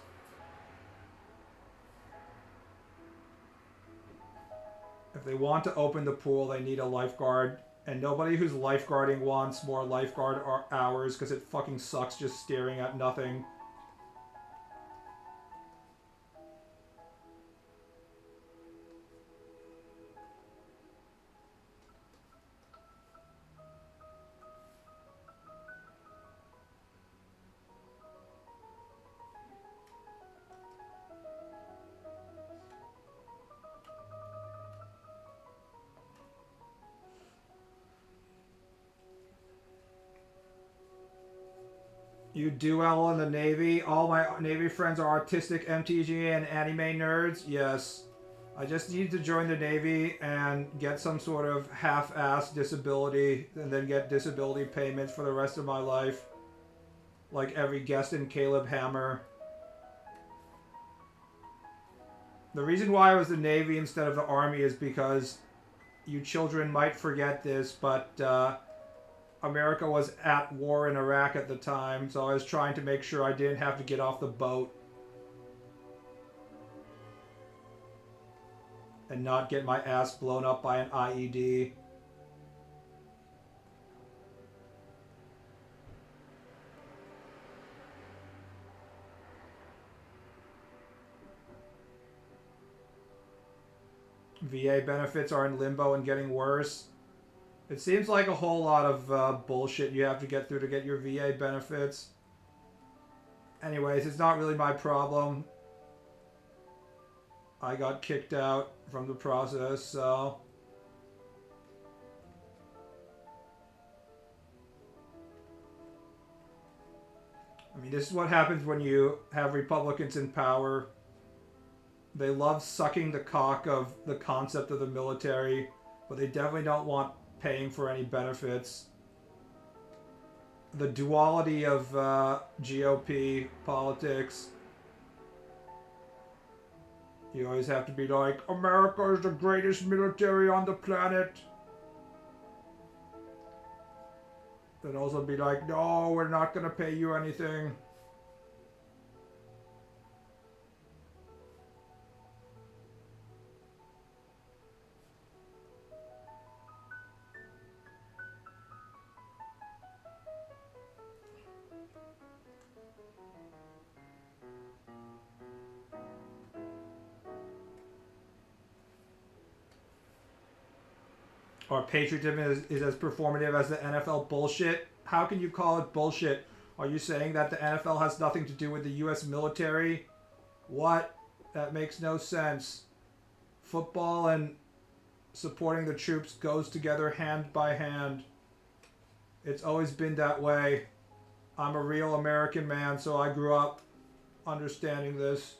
If they want to open the pool, they need a lifeguard. And nobody who's lifeguarding wants more lifeguard hours because it fucking sucks just staring at nothing. You do well in the Navy. All my Navy friends are artistic MTG and anime nerds. Yes. I just need to join the Navy and get some sort of half-assed disability and then get disability payments for the rest of my life. Like every guest in Caleb Hammer. The reason why I was the Navy instead of the Army is because you children might forget this, but America was at war in Iraq at the time, so I was trying to make sure I didn't have to get off the boat and not get my ass blown up by an IED. VA benefits are in limbo and getting worse. It seems like a whole lot of bullshit you have to get through to get your VA benefits. Anyways, it's not really my problem. I got kicked out from the process, so... I mean, this is what happens when you have Republicans in power. They love sucking the cock of the concept of the military, but they definitely don't want paying for any benefits. The duality of GOP politics. You always have to be like, America is the greatest military on the planet. Then also be like, no, we're not going to pay you anything. Or patriotism is as performative as the NFL bullshit. How can you call it bullshit? Are you saying that the NFL has nothing to do with the U.S. military? What? That makes no sense. Football and supporting the troops goes together hand by hand. It's always been that way. I'm a real American man, so I grew up understanding this.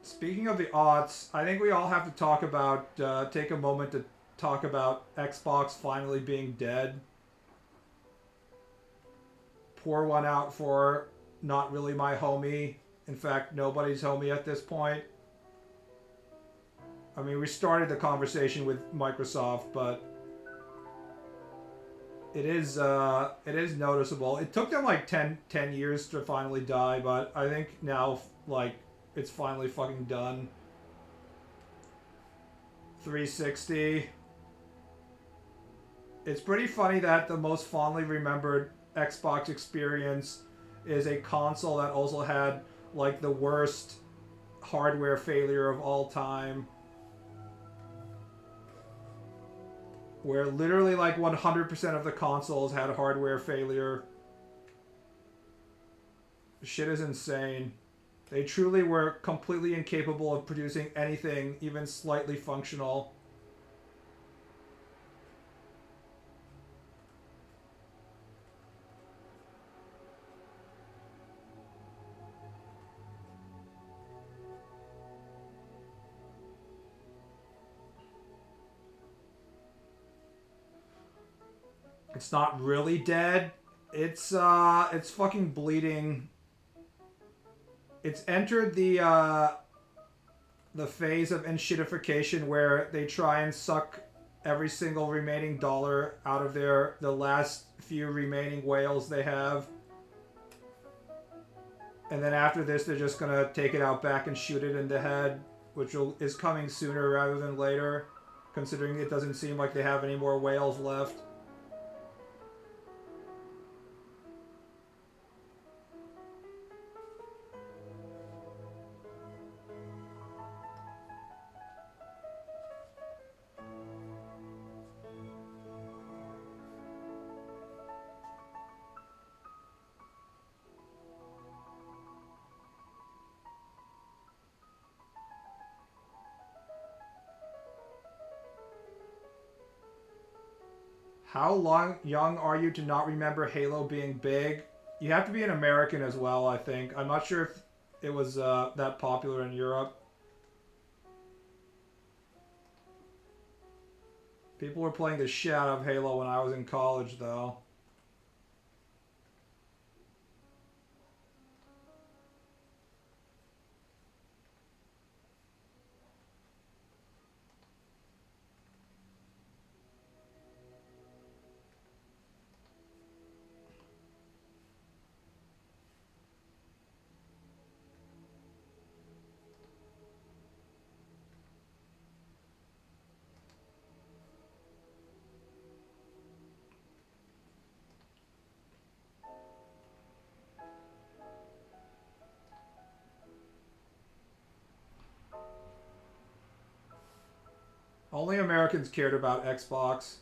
Speaking of the aughts, I think we all have to talk about, take a moment to talk about Xbox finally being dead. Pour one out for not really my homie. In fact, nobody's homie at this point. I mean, we started the conversation with Microsoft, but it is noticeable. It took them like 10 years to finally die, but I think now, like, it's finally fucking done. 360. It's pretty funny that the most fondly remembered Xbox experience is a console that also had like the worst hardware failure of all time. Where literally like 100% of the consoles had hardware failure. Shit is insane. They truly were completely incapable of producing anything even slightly functional. It's not really dead. It's fucking bleeding. It's entered the phase of enshittification where they try and suck every single remaining dollar out of the last few remaining whales they have. And then after this, they're just gonna take it out back and shoot it in the head, which is coming sooner rather than later, considering it doesn't seem like they have any more whales left. How young are you to not remember Halo being big? You have to be an American as well, I think. I'm not sure if it was that popular in Europe. People were playing the shit out of Halo when I was in college, though. Only Americans cared about Xbox.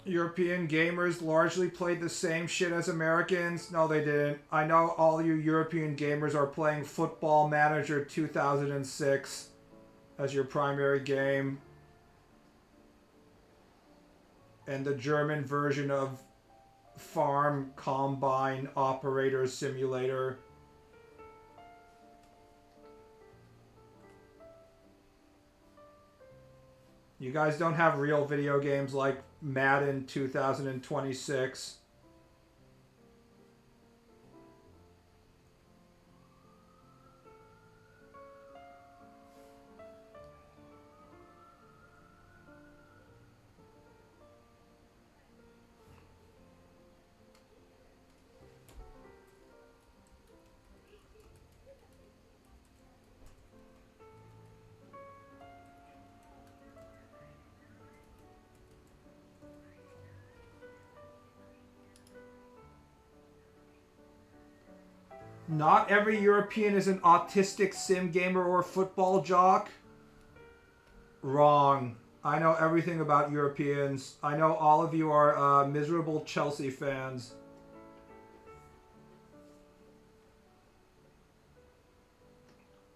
European gamers largely played the same shit as Americans. No, they didn't. I know all you European gamers are playing Football Manager 2006 as your primary game. And the German version of Farm Combine Operator Simulator. You guys don't have real video games like Madden 2026. Not every European is an autistic sim gamer or football jock. Wrong. I know everything about Europeans. I know all of you are miserable Chelsea fans.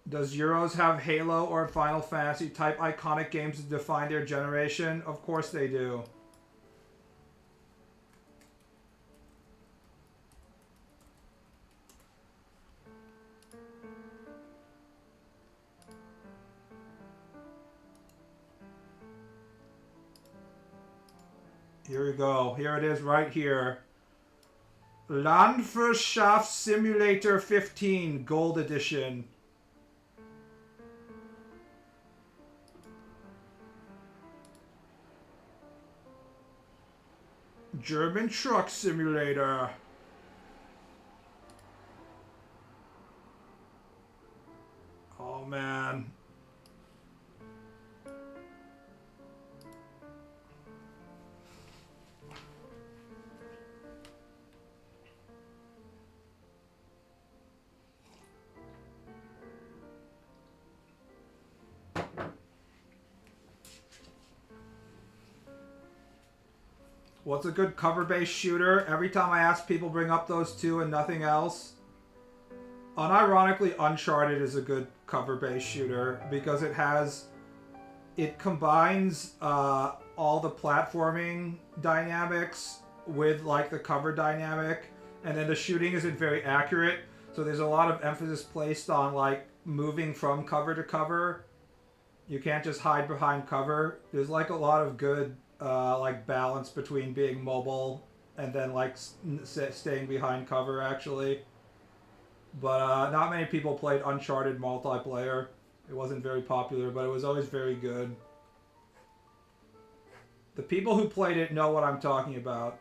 Does Euros have Halo or Final Fantasy type iconic games to define their generation? Of course they do. Here we go. Here it is right here. Landwirtschaft Simulator 15 Gold Edition. German Truck Simulator. Oh man. What's a good cover-based shooter? Every time I ask, people bring up those two and nothing else. Unironically, Uncharted is a good cover-based shooter because it combines all the platforming dynamics with like the cover dynamic, and then the shooting isn't very accurate, so there's a lot of emphasis placed on like moving from cover to cover. You can't just hide behind cover. There's like a lot of good like balance between being mobile and then like staying behind cover actually. But not many people played Uncharted multiplayer. It wasn't very popular, but it was always very good. The people who played it know what I'm talking about.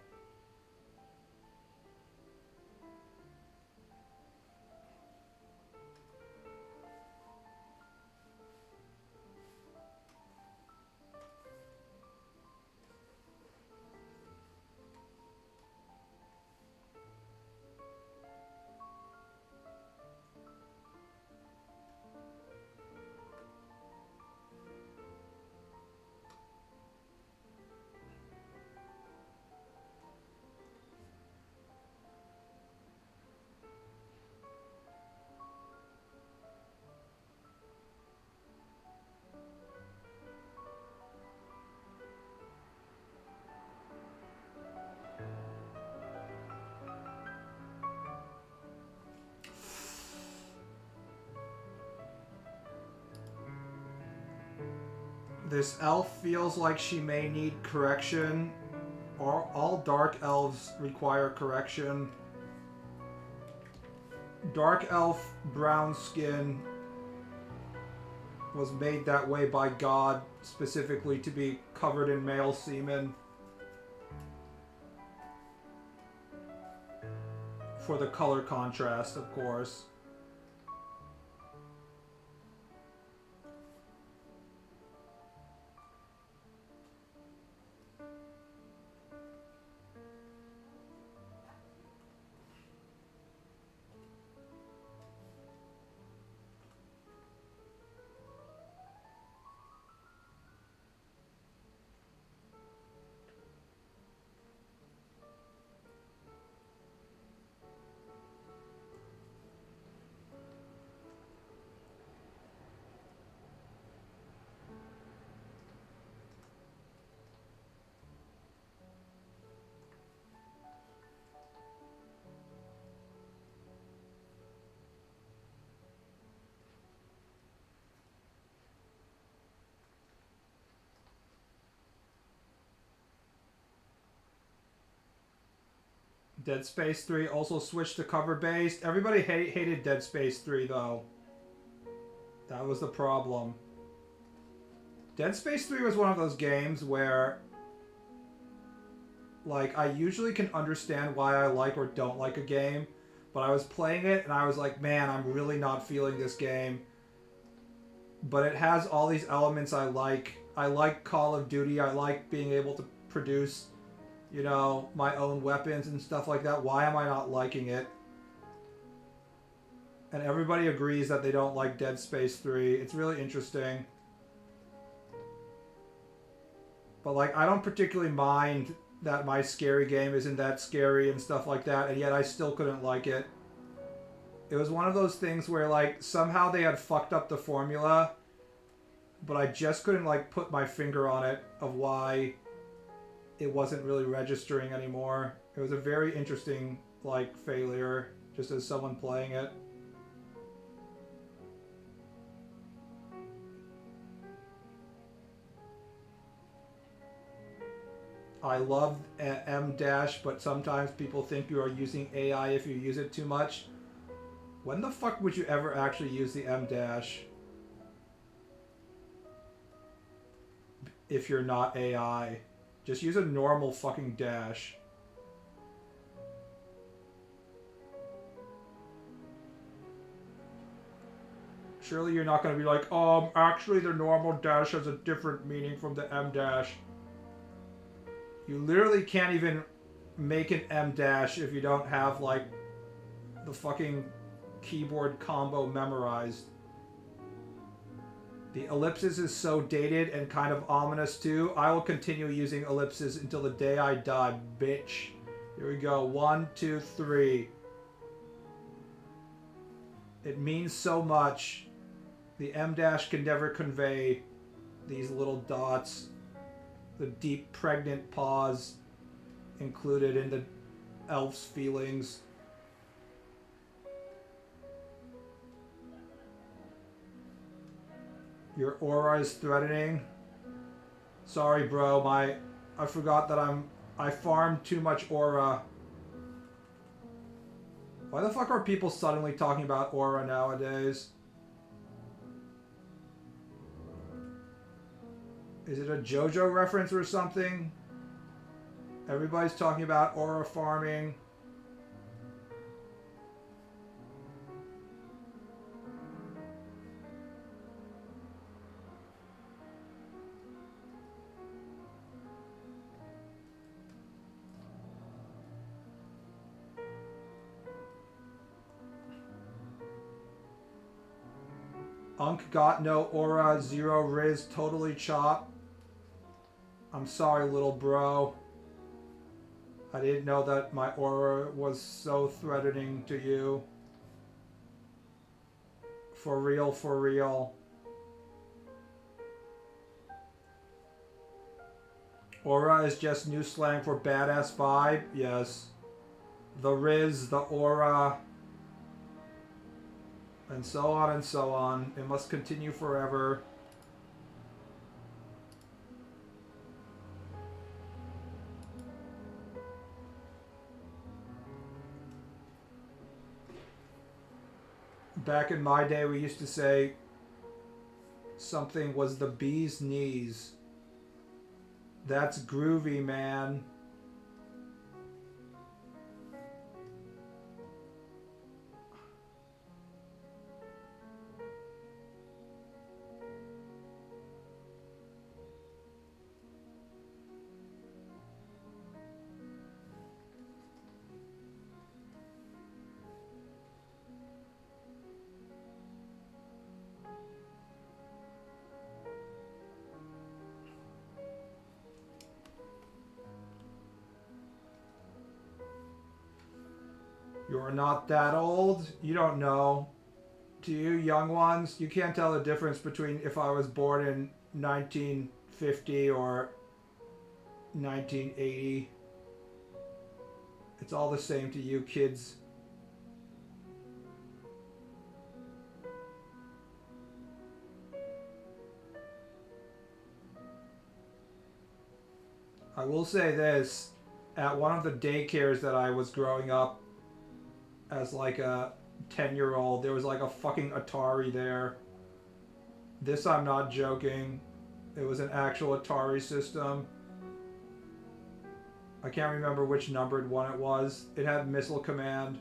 This elf feels like she may need correction. All dark elves require correction. Dark Elf brown skin was made that way by God, specifically to be covered in male semen. For the color contrast, of course. Dead Space 3 also switched to cover-based. Everybody hated Dead Space 3, though. That was the problem. Dead Space 3 was one of those games where, like, I usually can understand why I like or don't like a game, but I was playing it and I was like, man, I'm really not feeling this game. But it has all these elements I like. I like Call of Duty. I like being able to produce, you know, my own weapons and stuff like that. Why am I not liking it? And everybody agrees that they don't like Dead Space 3. It's really interesting. But, like, I don't particularly mind that my scary game isn't that scary and stuff like that, and yet I still couldn't like it. It was one of those things where, like, somehow they had fucked up the formula, but I just couldn't, like, put my finger on it of why it wasn't really registering anymore. It was a very interesting, like, failure, just as someone playing it. I love M dash, but sometimes people think you are using AI if you use it too much. When the fuck would you ever actually use the M dash? If you're not AI. Just use a normal fucking dash. Surely you're not going to be like, actually the normal dash has a different meaning from the M dash. You literally can't even make an M dash if you don't have, like, the fucking keyboard combo memorized. The ellipsis is so dated and kind of ominous too. I will continue using ellipses until the day I die, bitch. Here we go. 1, 2, 3. It means so much. The M dash can never convey these little dots. The deep, pregnant pause included in the elf's feelings. Your aura is threatening. Sorry, bro. I forgot that I farmed too much aura. Why the fuck are people suddenly talking about aura nowadays? Is it a JoJo reference or something? Everybody's talking about aura farming. Unk got no aura, 0 Riz, totally chop. I'm sorry, little bro. I didn't know that my aura was so threatening to you. For real, for real. Aura is just new slang for badass vibe? Yes. The Riz, the aura, and so on and so on. It must continue forever. Back in my day, we used to say something was the bee's knees. That's groovy, man. You're not that old. You don't know. To you young ones, you can't tell the difference between if I was born in 1950 or 1980. It's all the same to you kids. I will say this, at one of the daycares that I was growing up as like a 10-year-old, there was like a fucking Atari there. This I'm not joking. It was an actual Atari system. I can't remember which numbered one it was. It had Missile Command.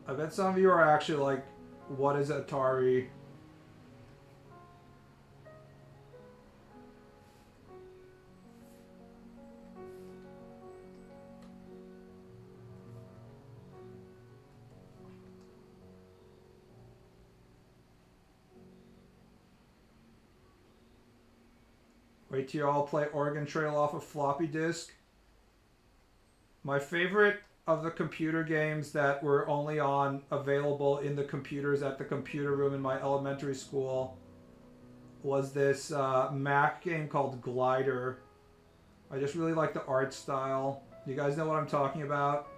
I bet some of you are actually like, what is Atari? Wait till you all play Oregon Trail off a floppy disk. My favorite of the computer games that were only on available in the computers at the computer room in my elementary school was this Mac game called Glider. I just really like the art style. You guys know what I'm talking about?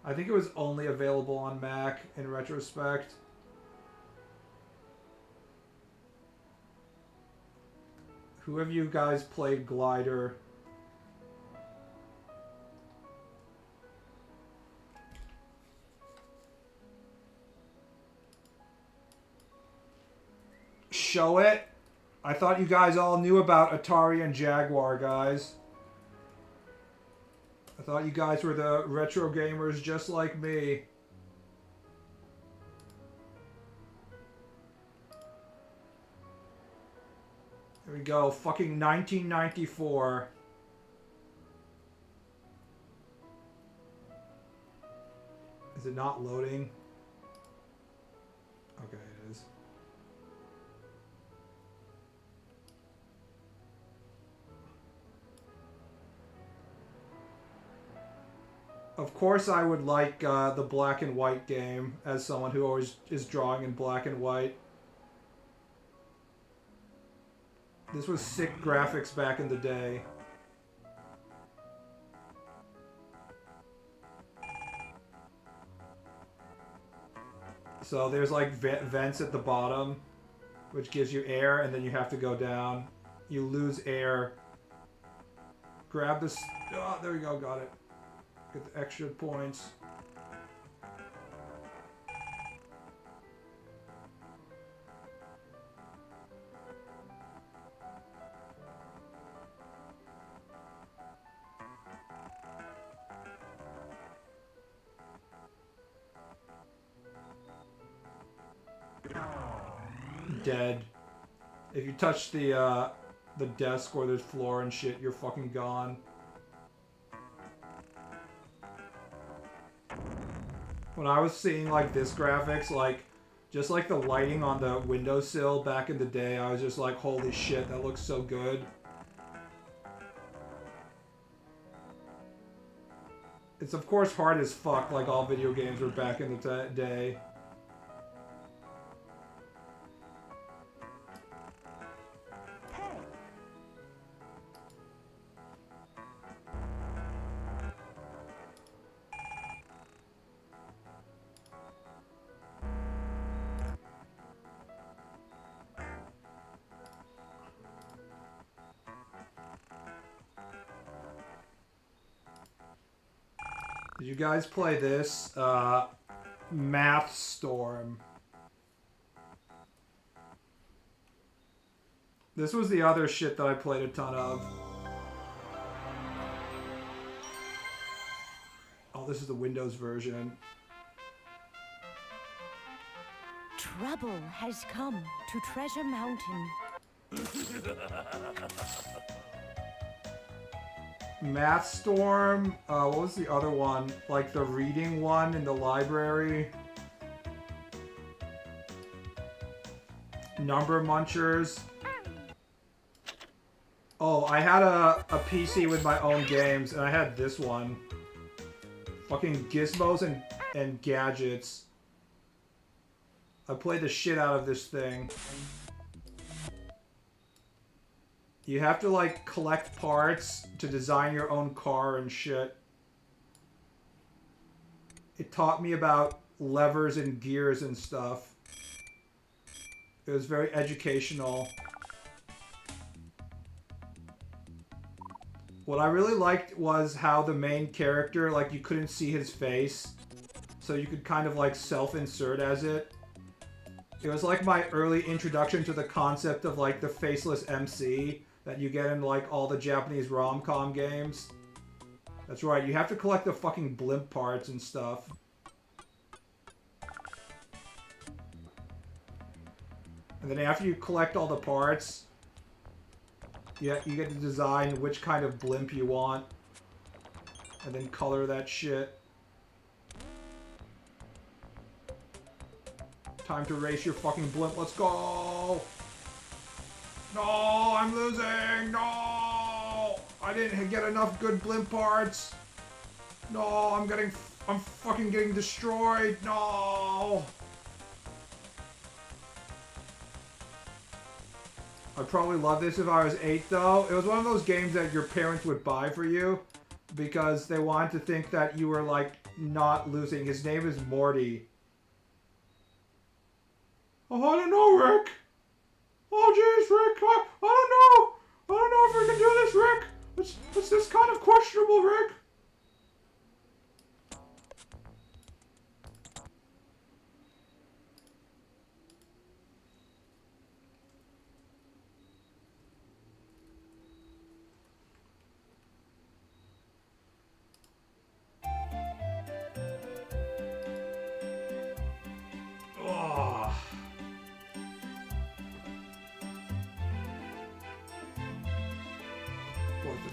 I think it was only available on Mac in retrospect. Who of you guys played Glider? Show it. I thought you guys all knew about Atari and Jaguar, guys. I thought you guys were the retro gamers just like me. Here we go. Fucking 1994. Is it not loading? Okay, it is. Of course I would like the black and white game as someone who always is drawing in black and white. This was sick graphics back in the day. So there's like vents at the bottom, which gives you air, and then you have to go down. You lose air. Grab this. Oh, there we go. Got it. Get the extra points. Dead. If you touch the desk or the floor and shit, you're fucking gone. When I was seeing like this graphics, like just like the lighting on the windowsill back in the day, I was just like, holy shit, that looks so good. It's of course hard as fuck, like all video games were back in the day. you guys play this? Math Storm. This was the other shit that I played a ton of. Oh, this is the Windows version. Trouble has come to Treasure Mountain. Math Storm. What was the other one? Like the reading one in the library. Number Munchers. Oh, I had a PC with my own games, and I had this one. Fucking Gizmos and Gadgets. I played the shit out of this thing. You have to, like, collect parts to design your own car and shit. It taught me about levers and gears and stuff. It was very educational. What I really liked was how the main character, like, you couldn't see his face. So you could kind of, like, self-insert as it. It was like my early introduction to the concept of, like, the faceless MC that you get in, like, all the Japanese rom-com games. That's right, you have to collect the fucking blimp parts and stuff. And then after you collect all the parts, yeah, you get to design which kind of blimp you want. And then color that shit. Time to race your fucking blimp. Let's go! No, I'm losing! No! I didn't get enough good blimp parts. No, I'm fucking getting destroyed. No! I'd probably love this if I was 8, though. It was one of those games that your parents would buy for you because they wanted to think that you were, like, not losing. His name is Morty. Oh, I don't know, Rick. Oh, jeez, Rick. I don't know. I don't know if we can do this, Rick. It's this kind of questionable, Rick.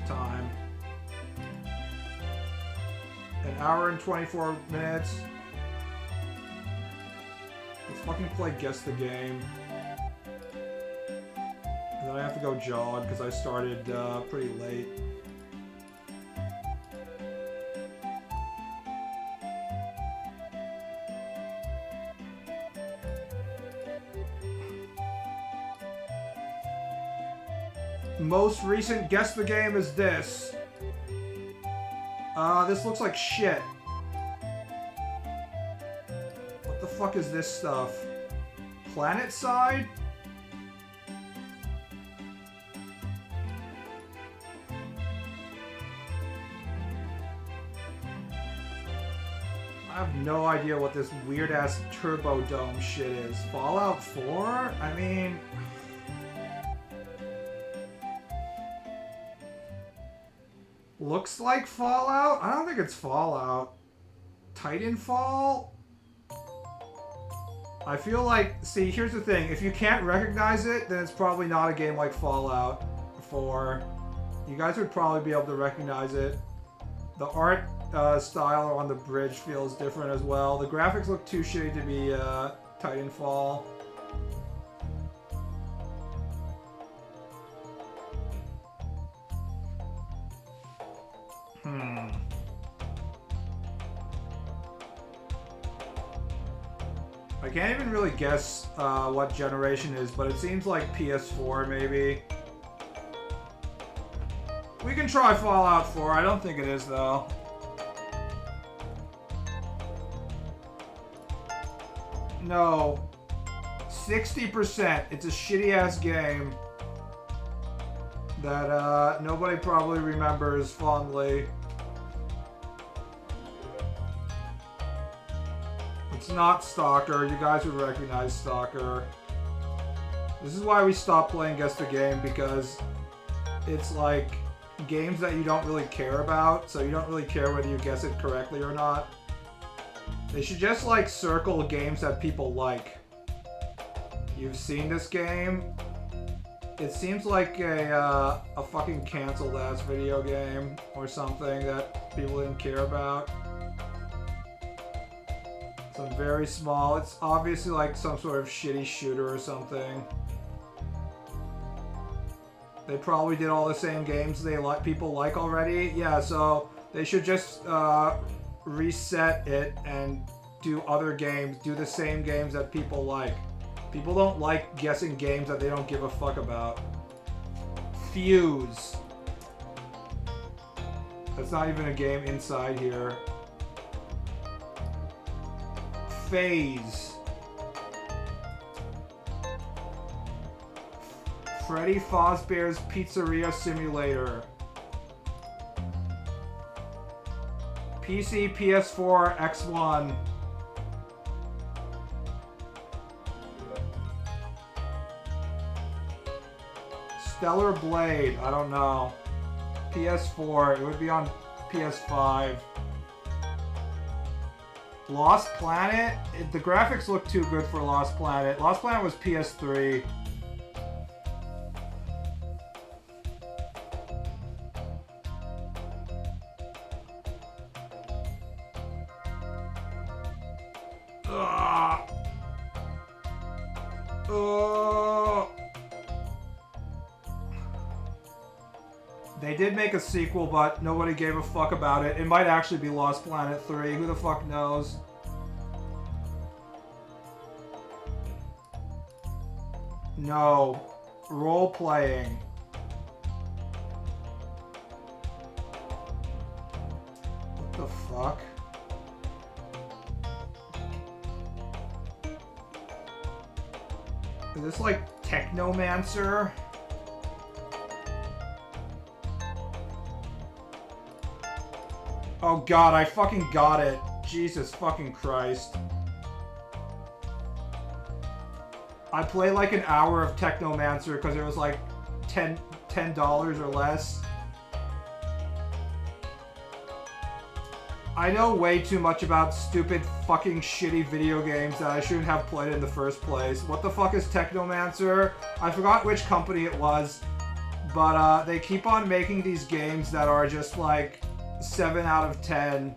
Time. An hour and 24 minutes. Let's fucking play Guess the Game. And then I have to go jog because I started pretty late. Most recent Guess the Game is this. This looks like shit. What the fuck is this stuff? Planet Side? I have no idea what this weird-ass Turbo Dome shit is. Fallout 4? I mean... Looks like Fallout? I don't think it's Fallout. Titanfall? I feel like... See, here's the thing. If you can't recognize it, then it's probably not a game like Fallout 4. You guys would probably be able to recognize it. The art style on the bridge feels different as well. The graphics look too shitty to be Titanfall. I can't even really guess what generation it is, but it seems like PS4 maybe. We can try Fallout 4. I don't think it is though. No. 60%. It's a shitty ass game that nobody probably remembers fondly. It's not Stalker. You guys would recognize Stalker. This is why we stopped playing Guess the Game, because it's like games that you don't really care about, so you don't really care whether you guess it correctly or not. They should just like circle games that people like. You've seen this game? It seems like a fucking canceled ass video game or something that people didn't care about. Some very small. It's obviously like some sort of shitty shooter or something. They probably did all the same games people like already. Yeah, so they should just reset it and do other games. Do the same games that people like. People don't like guessing games that they don't give a fuck about. Fuse. That's not even a game inside here. Phase. Freddy Fazbear's Pizzeria Simulator. PC, PS4, X1. Stellar Blade, I don't know. PS4, it would be on PS5. Lost Planet? The graphics look too good for Lost Planet. Lost Planet was PS3. They did make a sequel, but nobody gave a fuck about it. It might actually be Lost Planet 3. Who the fuck knows? No. Role-playing. What the fuck? Is this like Technomancer? Oh god, I fucking got it. Jesus fucking Christ. I played like an hour of Technomancer because it was like $10 or less. I know way too much about stupid fucking shitty video games that I shouldn't have played in the first place. What the fuck is Technomancer? I forgot which company it was, but they keep on making these games that are just like 7 out of 10,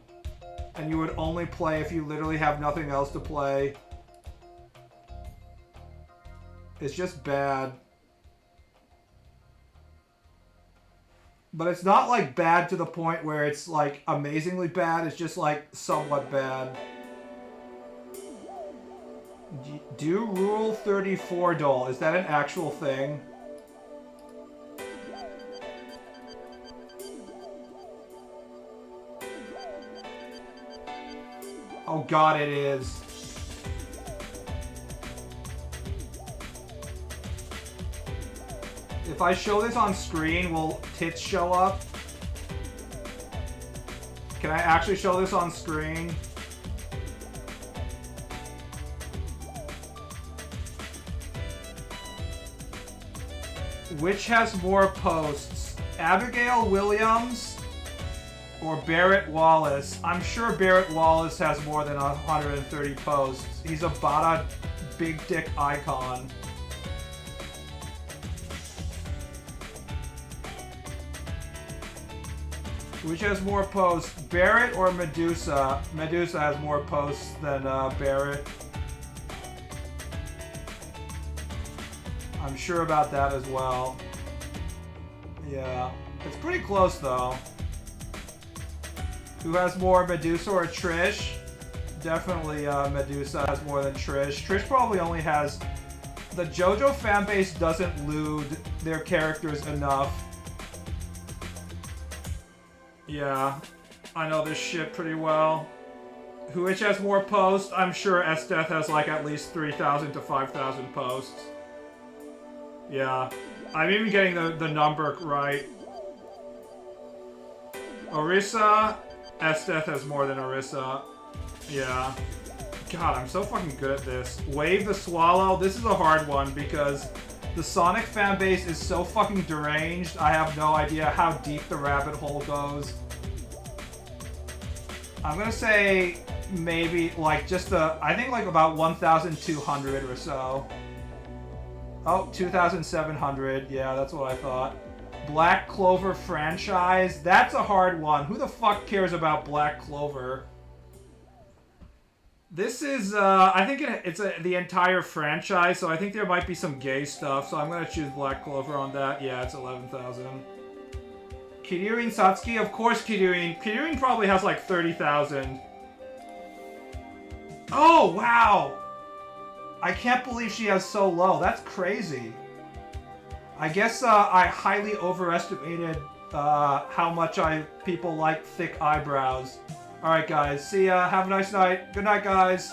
and you would only play if you literally have nothing else to play. It's just bad. But it's not like bad to the point where it's like amazingly bad, it's just like somewhat bad. Do Rule 34 doll, is that an actual thing? Oh god, it is. If I show this on screen, will tits show up? Can I actually show this on screen? Which has more posts? Abigail Williams or Barrett Wallace? I'm sure Barrett Wallace has more than 130 posts. He's a Bada big dick icon. Which has more posts, Barrett or Medusa? Medusa has more posts than Barrett. I'm sure about that as well. Yeah, it's pretty close though. Who has more, Medusa or Trish? Definitely Medusa has more than Trish. Trish probably only has... The JoJo fanbase doesn't lewd their characters enough. Yeah, I know this shit pretty well. Which has more posts? I'm sure Esteth has like at least 3,000 to 5,000 posts. Yeah, I'm even getting the number right. Orisa, Esteth has more than Orisa. Yeah. God, I'm so fucking good at this. Wave the Swallow. This is a hard one because the Sonic fan base is so fucking deranged. I have no idea how deep the rabbit hole goes. I'm gonna say maybe like just I think like about 1,200 or so. Oh, 2,700. Yeah, that's what I thought. Black Clover franchise. That's a hard one. Who the fuck cares about Black Clover? This is, I think it's the entire franchise, so I think there might be some gay stuff, so I'm gonna choose Black Clover on that. Yeah, it's 11,000. Kiryuin Satsuki? Of course Kiryuin. Kiryuin probably has like 30,000. Oh, wow! I can't believe she has so low. That's crazy. I guess I highly overestimated how much people like thick eyebrows. Alright guys, see ya. Have a nice night. Good night guys.